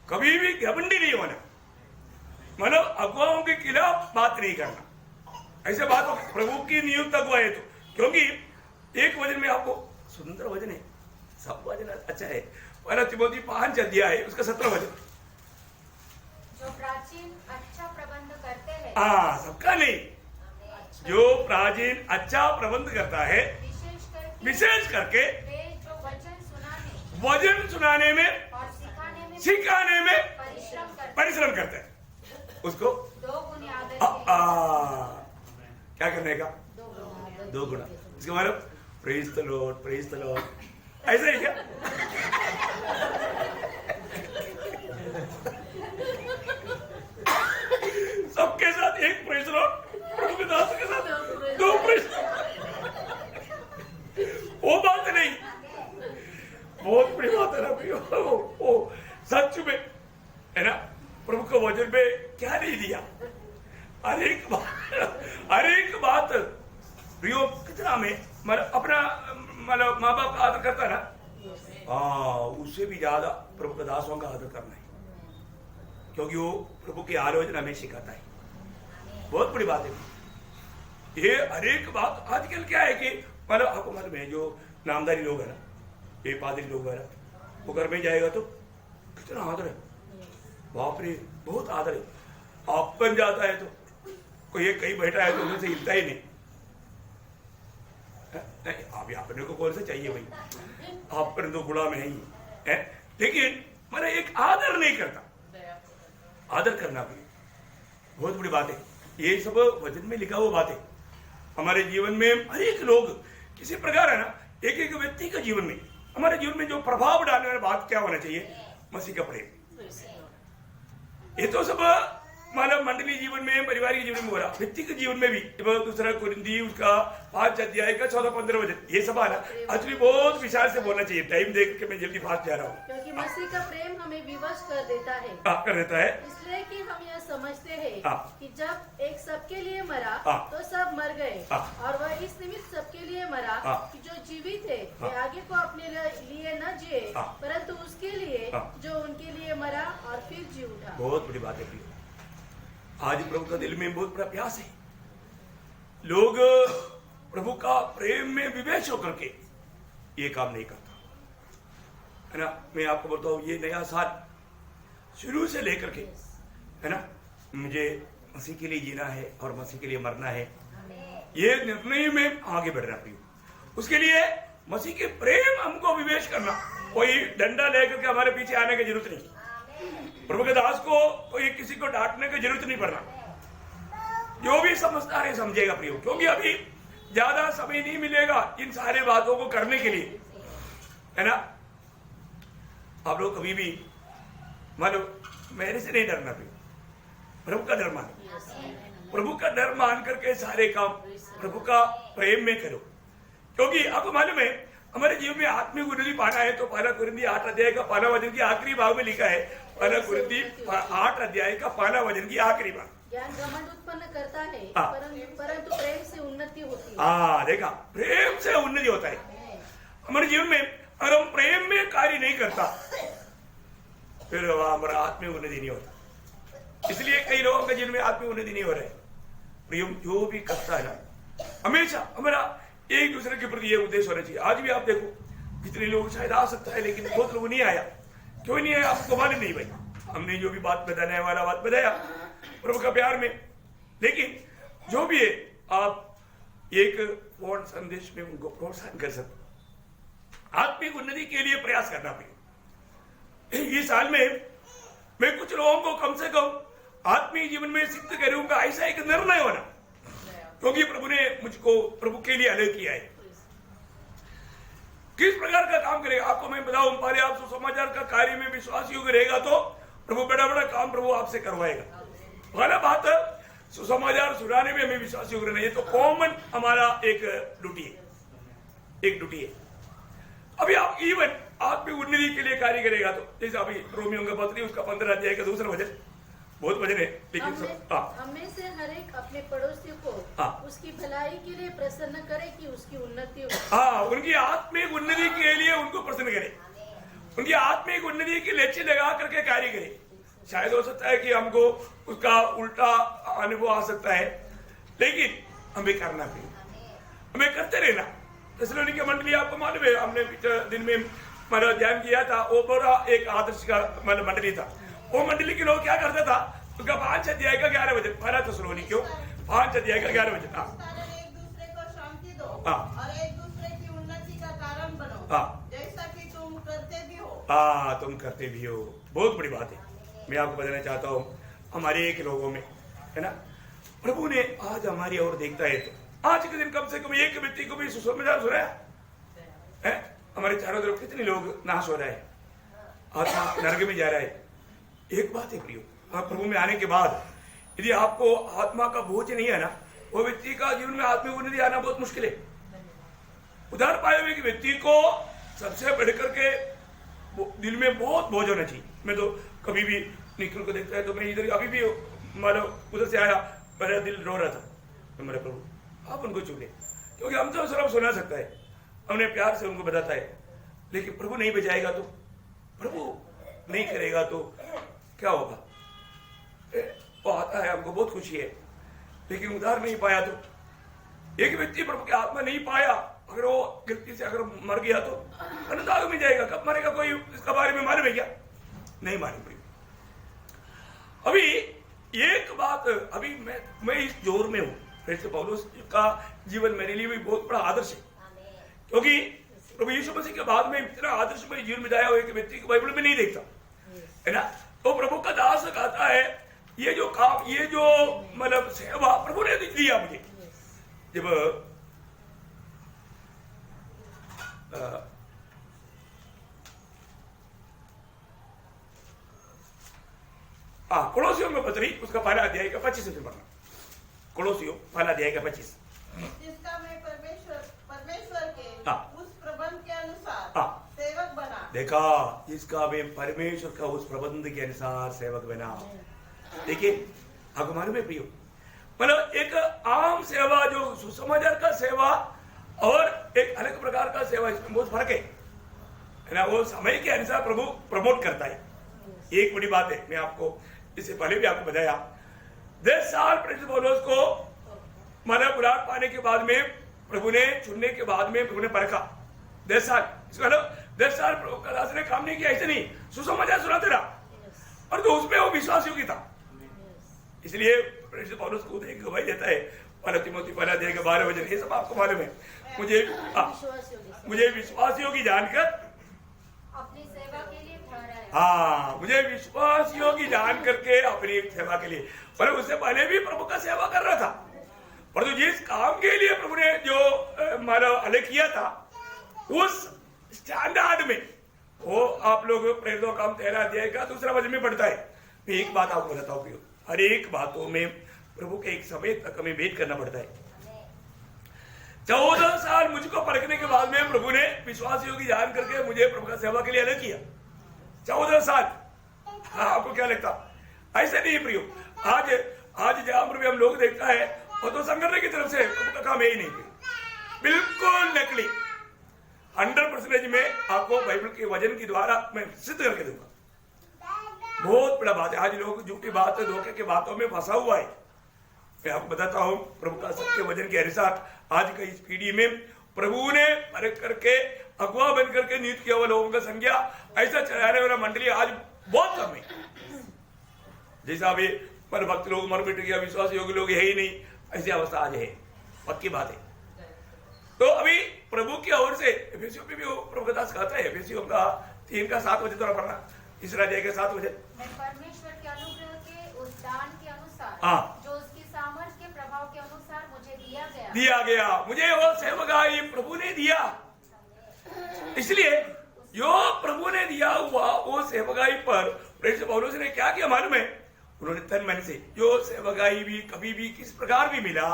कभी भी घमंडी नहीं होना, मतलब अगुवाओं के खिलाफ बात नहीं करना। ऐसे बात प्रभु की नियुक्त अगुआ है तो, क्योंकि एक वचन में आपको सुंदर वचन है, सब वचन अच्छा है। पहला तिमोथी 5 अध्याय उसका 17 वचन। जो प्राचीन अच्छा प्रबंध करते हैं, सबका नहीं, जो प्राचीन अच्छा प्रबंध करता है, विशेष करके वे जो वचन सुनाने में और सिखाने में परिश्रम करते हैं, उसको 2 गुनी आदर क्या करने का? 2 गुना। इसका मतलब प्रेज द लॉर्ड, ऐसा ही क्या? सबके साथ एक प्रेज लॉर्ड, प्रभु के दास के साथ 2 प्रेज। वो बात नहीं, बहुत बड़ी बात है ना भैया। वो सच में है ना, प्रभु को वचन में क्या नहीं दिया? हर एक बात प्रियो कितना में मतलब अपना मतलब माँ बाप का आदर करता है ना, उससे भी ज्यादा प्रभु के दासों का आदर करना है, क्योंकि वो प्रभु की आलोचना में सिखाता है। बहुत बड़ी बात है ये। हर एक बात आजकल क्या है कि मतलब आपको मालूम है, जो नामदारी लोग है ना, ये पादरी लोग है ना, वो घर में जाएगा तो कितना आदर है, बाप रे, बहुत आदर है। आप बन जाता है तो कोई एक कहीं बैठा है तो उनसे हिलता ही नहीं। अभी अपने को कौन सा चाहिए भाई, आप पर तो गुलाम है ही है। लेकिन मैंने एक आदर नहीं करता, आदर करना भी बहुत बड़ी बात है। ये सब वचन में लिखा हुआ बात है। हमारे जीवन में हर एक लोग किसी प्रकार है ना, एक एक व्यक्ति के जीवन में, हमारे जीवन में जो प्रभाव डालने वाली बात क्या होना चाहिए? मसीह का प्रेम। ये तो सब मतलब मंडली जीवन में, पारिवारिक जीवन में हो रहा, व्यक्ति के जीवन में भी। दूसरा कुरिन्थी उसका 5 अध्याय का 14-15 वचन, ये सब आना एक्चुअली बहुत विचार से बोलना चाहिए। टाइम देख के मैं जल्दी फास्ट जा रहा हूँ, क्योंकि मसीह का प्रेम हमें विवश कर देता है। कर देता है इसलिए कि हम यह समझते हैं हाँ। कि जब एक सबके लिए मरा हाँ। तो सब मर गए, हाँ। और वह इस निमित्त सबके लिए मरा हाँ। कि जो जीवित है हाँ। वे आगे को अपने लिए न जिए, हाँ। परंतु उसके लिए हाँ। जो उनके लिए मरा और फिर जी उठा। बहुत बड़ी बात है प्रिय। आज प्रभु का दिल में बहुत बड़ा प्यास है, लोग प्रभु का प्रेम में विवेश होकर के ये काम नहीं करता है ना। मैं आपको बोलता हूँ, ये नया साल शुरू से लेकर के है ना, मुझे मसीह के लिए जीना है और मसीह के लिए मरना है, ये निर्णय में आगे बढ़ रहा प्रिय। उसके लिए मसीह के प्रेम हमको विवेश करना, कोई डंडा लेकर के हमारे पीछे आने की जरूरत नहीं। प्रभु के दास को कोई किसी को डांटने की जरूरत नहीं पड़ना, जो भी समझदार है समझेगा प्रियो, क्योंकि अभी ज्यादा समय नहीं मिलेगा इन सारे बातों को करने के लिए, है ना। आप लोग कभी भी मानो मेरे से नहीं डरना प्रियो, प्रभु का डर मान, प्रभु का डर मान करके सारे काम प्रभु का प्रेम में करो। क्योंकि आपको मालूम है हमारे जीवन में आत्मिक उन्नति पाना है तो पहला कुरिन्थी 8 अध्याय का 15 वचन की आखिरी भाग में लिखा है। पहला कुरिन्थी 8 अध्याय का 15 वचन की आखिरी भाग। ज्ञान घमंड उत्पन्न करता है, हाँ। परंतु प्रेम से उन्नति होती है। हाँ देखा, प्रेम से उन्नति होता है हमारे जीवन में। अगर हम प्रेम में कार्य नहीं करता फिर हमारा आत्मिक उन्नति नहीं होता। इसलिए कई लोगों के जीवन में आत्मिक उन्नति नहीं हो रहा है। प्रेम जो भी करता है ना, हमेशा हमारा एक दूसरे के प्रति ये उद्देश्य होना चाहिए। आज भी आप देखो कितने लोग शायद आ सकता है, लेकिन बहुत लोग नहीं आया। क्यों नहीं आया आपको मालूम नहीं भाई, हमने जो भी बात बताने वाला बात बताया प्रभु का प्यार में। लेकिन जो भी है आप एक फोन संदेश में उनको प्रोत्साहन कर सकते, आत्मिक उन्नति के लिए प्रयास करना पड़ेगा। इस साल में मैं कुछ लोगों को कम से कम आत्मिक जीवन में सिद्ध करूंगा, ऐसा एक निर्णय होना, क्योंकि प्रभु ने मुझको प्रभु के लिए अलग किया है। किस प्रकार का काम करेगा आपको मैं बताऊं। पहले आप सुसमाचार का कार्य में विश्वास योग्य रहेगा तो प्रभु बड़ा बड़ा काम प्रभु आपसे करवाएगा। पहला बात सुसमाचार सुनाने में हमें विश्वास योग्य रहना, ये तो कॉमन हमारा एक ड्यूटी है। अभी आप इवन आप भी उन्नति के लिए कार्य करेगा तो जैसे अभी रोमियो का पत्री उसका 15 अध्याय का 2 वचन, बहुत वजन है लेकिन हमें से हर एक अपने पड़ोसी को उसकी भलाई के लिए प्रसन्न करे कि उसकी उन्नति हो। हाँ, उनकी आत्मिक उन्नति के लिए उनको प्रसन्न करे, उनकी आत्मिक उन्नति के लक्ष्य लगा करके कार्य करे। शायद हो सकता है कि हमको उसका उल्टा अनुभव आ सकता है, लेकिन हमें करना भी, हमें करते रहना। थेसलोनिके की मंडली आपको मालूम है, हमने पिछले दिन में हमारा ध्यान किया था, वो बड़ा एक आदर्श का मंडली था। वो मंडली के लोग क्या करता था, उसका 5 अध्याय का 11 वचन, पहला थेसलोनिके 5 अध्याय का 11 वचन। एक दूसरे को शांति दो और एक दूसरे की उन्नति का कारण बनो, जैसा कि तुम करते भी हो। हाँ, तुम करते भी हो, बहुत बड़ी बात है। मैं आपको बताना चाहता हूँ हमारे एक लोगों में है ना, प्रभु ने आज हमारी ओर देखता है तो आज के दिन कम से कम एक व्यक्ति को भी सुसमाचार सुनाया है। हमारे चारों तरफ कितने लोग नाश हो रहा है, आत्मा नरक में जा रहा है। एक बात है प्रियो, प्रभु में आने के बाद यदि आपको आत्मा का बोझ नहीं है ना, वो व्यक्ति का जीवन में आत्मिक उन्नति आना बहुत मुश्किल है। उधार पाए हुए व्यक्ति को सबसे बढ़कर के दिल में बहुत बोझ होना चाहिए। मैं तो कभी भी निखिल को देखता है तो मैं इधर अभी भी मतलब उधर से आया, मेरा दिल रो रहा था, तो मेरे प्रभु आप उनको छू ले, क्योंकि हम तो सिर्फ सुना सकता है, हमने प्यार से उनको बताता है, लेकिन प्रभु नहीं बचाएगा तो, प्रभु नहीं करेगा तो क्या होगा। वो आता है, हमको बहुत खुशी है, लेकिन उधार नहीं पाया तो एक व्यक्ति प्रभु की आत्मा नहीं पाया, अगर वो गलती से अगर मर गया तो अनंताग में जाएगा। कब मरेगा कोई इसका बारे में मालूम है क्या? नहीं मालूम। अभी एक बात, अभी मैं इस जोर में हूँ, फिर पौलुस का जीवन मेरे लिए भी बहुत बड़ा आदर्श है, क्योंकि प्रभु यीशु मसीह के बाद में इतना आदर्श में जीवन बिताया हुआ एक व्यक्ति को बाइबल में नहीं देखता है ना। तो प्रभु का दास कहता है ये जो काम, ये जो मतलब सेवा प्रभु ने दिया मुझे, जब कोलोसियों में पत्री उसका पहला अध्याय का 25 से पढ़ना। कोलोसियों पहला अध्याय का 25। जिसका मैं परमेश्वर के हाँ। उस प्रबंध के अनुसार हाँ। सेवक बना। देखा, जिसका मैं परमेश्वर का उस प्रबंध के अनुसार सेवक बना। देखिए, आपको मालूम है प्रियो, मतलब एक आम सेवा जो सुसमाचार का सेवा और एक अलग प्रकार का सेवा, इसमें बहुत फर्क है ना। वो समय के अनुसार प्रभु प्रमोट करता है। एक बड़ी बात है, मैं आपको इससे पहले भी आपको बताया, 10 साल प्रेरित पौलुस को मानव बुलाहट पाने के बाद में प्रभु ने चुनने के बाद में प्रभु ने परखा। 10 साल, इसका मतलब 10 साल प्रभु का दास ने काम नहीं किया, ऐसे नहीं, सुसमाचार सुनाते रहा और तो उसमें वो विश्वास योग्य था। इसलिए प्रेरित पौलुस को एक गवाही देता है, पहला तीमुथियुस पहला अध्याय के 12 वचन, ये सब आपको मालूम है। मुझे विश्वास योग्य जानकर अपनी सेवा के लिए ठहराया। हाँ, मुझे विश्वास योग्य जान करके अपनी सेवा के लिए, पर उससे पहले भी प्रभु का सेवा कर रहा था। पर तो जिस काम के लिए प्रभु ने जो मानव अलग किया था, उस स्टैंडर्ड में वो आप लोग प्रेरितों का काम 13 अध्याय का 2 वचन में पढ़ता है। मैं एक बात आपको बताता हूँ, हर एक बातों में प्रभु के एक समय तक हमें वेट करना पड़ता है। 14 साल मुझको परखने के बाद में प्रभु ने विश्वास योग्य जान करके मुझे प्रभु का सेवा के लिए अलग किया। 14 साल। हाँ, आपको क्या लगता? ऐसे नहीं प्रियो, आज जहां पर भी हम लोग देखता है वो तो संगठन की तरफ से प्रभु का काम है ही नहीं, बिल्कुल नकली। 100% में आपको बाइबल के वचन के द्वारा मैं सिद्ध करके दूंगा। बहुत बड़ा बात है, आज लोग झूठी बात धोखे की बातों में फंसा हुआ है। मैं आपको बताता हूं, प्रभु का सत्य वचन के अनुसार आज का इस पीढ़ी में प्रभु ने परख करके अगुवा बन करके नियुक्त किया हुआ लोगों का संख्या, ऐसा चलाने वाला मंडली आज बहुत कम है। जैसा अभी पर भक्त लोग मर मिट गया, विश्वास योग्य लोग है ही नहीं, ऐसी अवस्था आज है, पक्की बात है। तो अभी प्रभु की ओर से एफेसियों में भी वो प्रभु का दास कहता है, एफेसियों का 3 का 7 वचन थोड़ा पढ़ना, तीसरा अध्याय का 7 वचन। मैं परमेश्वर के अनुग्रह के उस दान के अनुसार, हाँ। जो उसकी सामर्थ्य के प्रभाव के अनुसार मुझे दिया गया, मुझे वो सेवकाई प्रभु ने दिया। इसलिए जो प्रभु ने दिया हुआ वो सेवकाई पर प्रेरित पौलुस ने क्या किया मालूम है? उन्होंने तन मन से जो सेवकाई भी कभी भी किस प्रकार भी मिला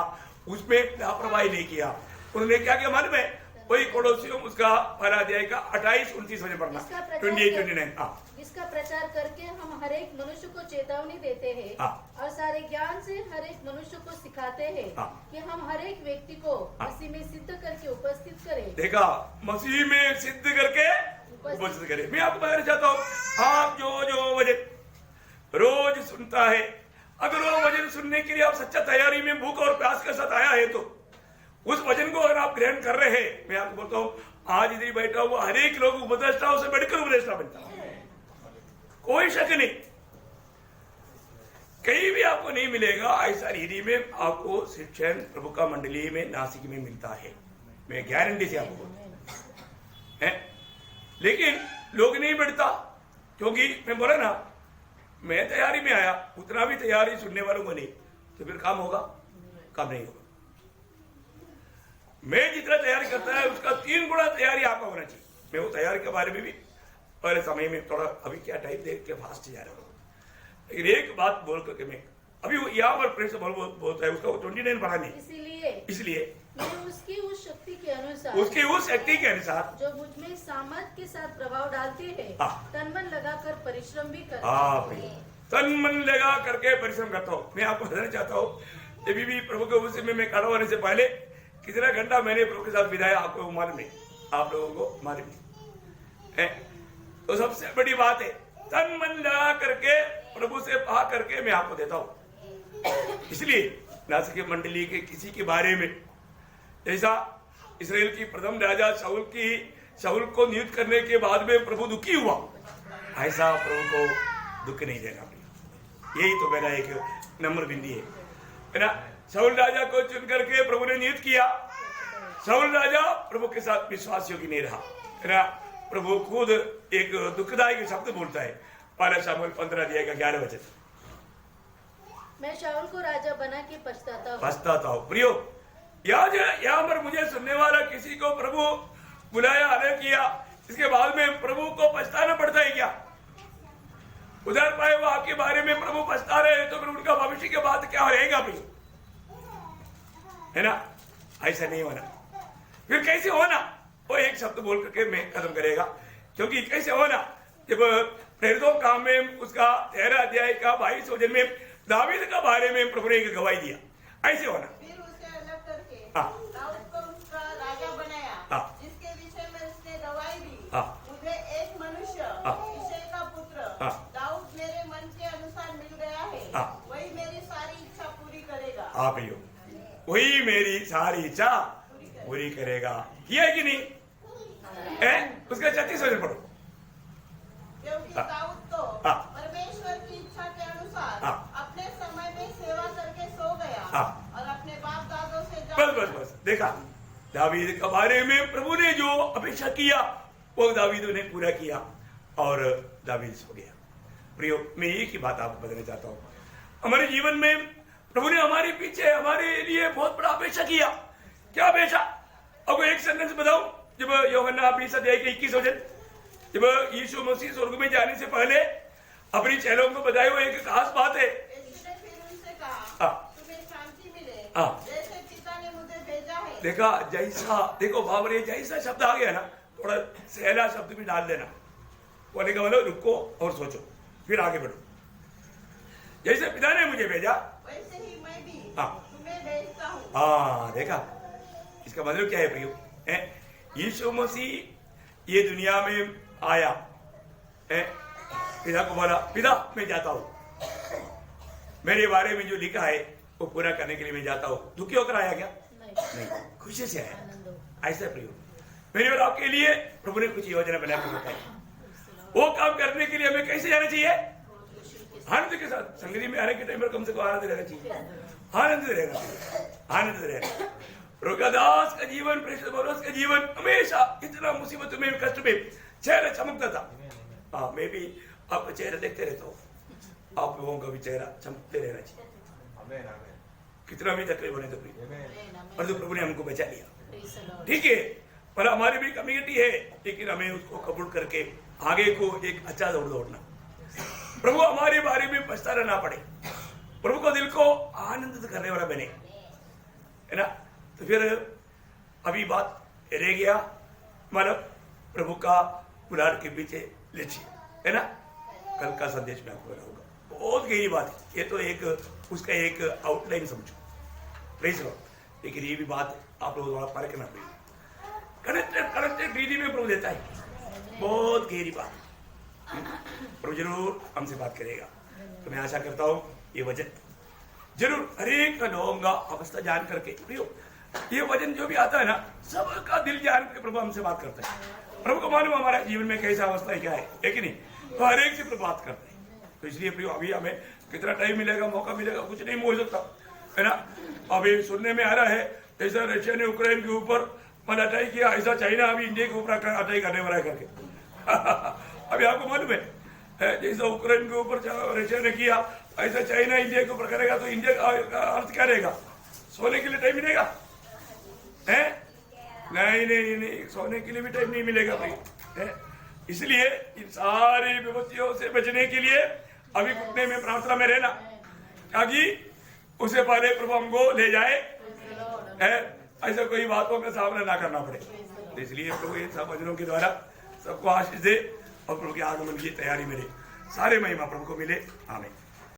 उसमें लापरवाही नहीं किया। उन्होंने क्या किया मालूम है? वही कोलोसियों उसका पहला अध्याय का 28-29 वचन पढ़ना, 28-29। इसका प्रचार करके हम हर एक मनुष्य को चेतावनी देते हैं और सारे ज्ञान से हर एक मनुष्य को सिखाते हैं कि हम हर एक व्यक्ति को मसीह में सिद्ध करके उपस्थित करें। देखा, मसीह में सिद्ध करके उपस्थित करें। मैं आपको बताना चाहता हूँ, आप जो वचन रोज सुनता है, अगर वो वचन सुनने के लिए आप सच्चा तैयारी में भूख और प्यास के साथ आया है तो उस वचन को अगर आप ग्रहण कर रहे हैं, मैं आपको बोलता हूँ आज इधर बैठा हुआ हर एक लोग उपदेष्टाओं से बढ़कर उपदेष्टा बनता है, कोई शक नहीं। कहीं भी आपको नहीं मिलेगा ऐसा रीति में आपको शिक्षण प्रभु का मंडली में नासिक में मिलता है, मैं गारंटी से आपको बोलता है। लेकिन लोग नहीं बढ़ता, क्योंकि मैं बोला ना, मैं तैयारी में आया, उतना भी तैयारी सुनने वालों को नहीं, तो फिर काम होगा? काम नहीं होगा। मैं जितना तैयारी करता है उसका 3 गुना तैयारी आपका होना चाहिए। मैं वो तैयारी के बारे में भी पहले समय में थोड़ा, अभी क्या टाइम देख के फास्ट जा रहा हूँ, लेकिन एक बात बोल करके मैं अभी यहाँ पर प्रेस बोलता है उसका 29 पढ़ा नहीं, इसलिए उसकी उस शक्ति के अनुसार जो मुझ में सामर्थ के साथ प्रभाव डालते हैं, तन मन लगाकर परिश्रम भी करता हूं। तन मन लगा करके परिश्रम करता हूँ। मैं आपको बताना चाहता हूँ, अभी भी प्रभु के उस में मैं खड़ा होने से पहले कितना घंटा मैंने प्रभु के साथ बिताया आपको मालूम नहीं, आप लोगों को मालूम नहीं। तो सबसे बड़ी बात है, तन मन लगा करके प्रभु से पा करके मैं आपको देता हूँ। इसलिए नासिक मंडली के किसी के बारे में, जैसा इस्राएल की प्रथम राजा शाऊल को नियुक्त करने के बाद में प्रभु दुखी हुआ, ऐसा प्रभु को दुख नहीं देना। यही तो मेरा एक नम्र बिंदी है ना। शाऊल राजा को चुन करके प्रभु ने नियुक्त किया, शाऊल राजा प्रभु के साथ विश्वास योग्य नहीं रहा, है ना। प्रभु खुद एक दुखदायक शब्द बोलता है, पहला शमूएल 15 अध्याय का 11 वचन। मैं शाऊल को राजा बना के पछताता हूँ। प्रियो, यहाँ पर मुझे सुनने वाला किसी को प्रभु बुलाया आने किया, इसके बाद में प्रभु को पछताना पड़ता है क्या? उधर पाए वो आपके बारे में प्रभु पछता रहे तो फिर उनका भविष्य के बाद क्या रहेगा भाई? है ना? ऐसा नहीं होना। फिर कैसे होना? वो एक शब्द बोल करके मैं खत्म करेगा, क्योंकि कैसे होना, जब प्रेरितों काम में उसका 13 अध्याय का 22 वचन में दावीद का बारे में प्रभु ने एक गवाही दिया, ऐसे होना। फिर उसे अलग करके हाँ। दाऊद को उसका राजा बनाया, हाँ। जिसके विषय में उसने गवाही दी, हाँ। मुझे एक मनुष्य हाँ। यिशै का पुत्र हाँ। दाऊद मेरे मन के अनुसार मिल गया है, हाँ। वही मेरी सारी इच्छा पूरी करेगा। आप ही हो, वही मेरी सारी इच्छा पूरी करेगा। किया है कि नहीं? है? उसका 36 वचन पढ़ो। क्योंकि हाँ। दाऊद तो हाँ। परमेश्वर की इच्छा के अनुसार हाँ। अपने समय में सेवा करके सो गया, हाँ। और अपने बाप दादों से बस देखा, दावीद के बारे में प्रभु ने जो अपेक्षा किया वो दावीद ने पूरा किया और दावीद सो गया। प्रियो, मैं एक ही बात आपको बताना चाहता हूँ, हमारे जीवन में प्रभु ने हमारे पीछे हमारे लिए बहुत बड़ा अपेक्षा किया। क्या अपेक्षा? अब एक सेंटेंस बताऊं, जब यूहन्ना 20 अध्याय के 21 वचन, जब यीशु मसीह स्वर्ग में जाने से पहले अपनी चेलों को बताई हुई एक खास बात है। उसने फिर उनसे कहा, हाँ। तुम्हें शांति मिले, हाँ। जैसे पिता ने मुझे भेजा है। देखा, जैसा, देखो बाबर, ये जैसा शब्द आ गया ना, थोड़ा सहला शब्द भी डाल देना, बोले का बोलो रुको और सोचो, फिर आगे बढ़ो। जैसे पिता ने मुझे भेजा वैसे ही मैं भी हाँ। तुम्हें भेजता हूँ। हाँ, देखा, इसका मतलब क्या है प्रियो? यीशु मसीह ये दुनिया में आया है, पिता को बोला, पिता मैं जाता हूँ, मेरे बारे में जो लिखा है वो पूरा करने के लिए मैं जाता हूँ। दुखी होकर आया क्या? नहीं, खुशी से आया। ऐसा प्रियो, मेरे और आपके लिए प्रभु ने कुछ योजना बनाकर बताई, वो काम करने के लिए हमें कैसे जाना चाहिए? आनंद के साथ। संगति में आने के टाइम पर कम से कम आनंद रहना चाहिए, आनंद रहेगा, आनंद रहेगा। रोगादास का जीवन, प्रेषित पौलुस का जीवन हमेशा इतना मुसीबत में, कष्ट में चेहरा चमकता था। हाँ, मैं भी आपका चेहरा देखते रहता हूँ, आप लोगों का भी चेहरा चमकते रहना चाहिए, कितना भी तकलीफ होने तो भी। और तो प्रभु ने हमको बचा लिया, ठीक है, पर हमारी भी कम्युनिटी है, लेकिन हमें उसको कबूल करके आगे को एक अच्छा दौड़ना। प्रभु हमारे बारे में पछताना ना पड़े, प्रभु को दिल को आनंदित करने वाला बने, है ना? तो फिर अभी बात रह गया, मतलब प्रभु का बुलार के पीछे लक्ष्य, है ना? कल का संदेश में आपको बताऊंगा, बहुत गहरी बात है ये, तो एक उसका एक आउटलाइन समझो, प्लीज लो, लेकिन ये भी बात आप लोगों द्वारा परखना पड़ेगी। कनेक्टेड रीति में प्रभु देता है, बहुत गहरी बात, प्रभु जरूर हमसे बात करेगा। तो मैं आशा करता हूँ ये वचन जरूर हरेक लोगों का अवस्था जान करके, ये वचन जो भी आता है ना, सबका दिल जान के प्रभु हमसे बात करता है। प्रभु को मालूम हमारे जीवन में कैसा अवस्था है, क्या है कि नहीं, तो हर एक से प्रभु बात करते हैं। तो इसलिए प्रियो, अभी हमें कितना टाइम मिलेगा, मौका मिलेगा, कुछ नहीं हो सकता, है ना? अभी सुनने में आ रहा है ऐसा रशिया ने यूक्रेन के ऊपर अटैक किया, ऐसा चाइना अभी इंडिया के ऊपर अटैक करने वाला है करके। अभी आपको मालूम है, जैसा यूक्रेन के ऊपर रशिया ने किया, ऐसा चाइना इंडिया के ऊपर करेगा, तो इंडिया का अर्थ क्या रहेगा? सोने के लिए टाइम मिलेगा? है? नहीं, सोने के लिए भी टाइम नहीं मिलेगा भाई, है? इसलिए इन सारी विपत्तियों से बचने के लिए अभी घुटने में प्रार्थना में रहना, ताकि उसे पहले प्रभु हमको ले जाए, है? ऐसा कोई बातों का सामना ना करना पड़े। तो इसलिए प्रभु इन सब वचनों के द्वारा सबको आशीष दे और प्रभु के आगमन की तैयारी मिले, सारे महिमा प्रभु को मिले। आमीन।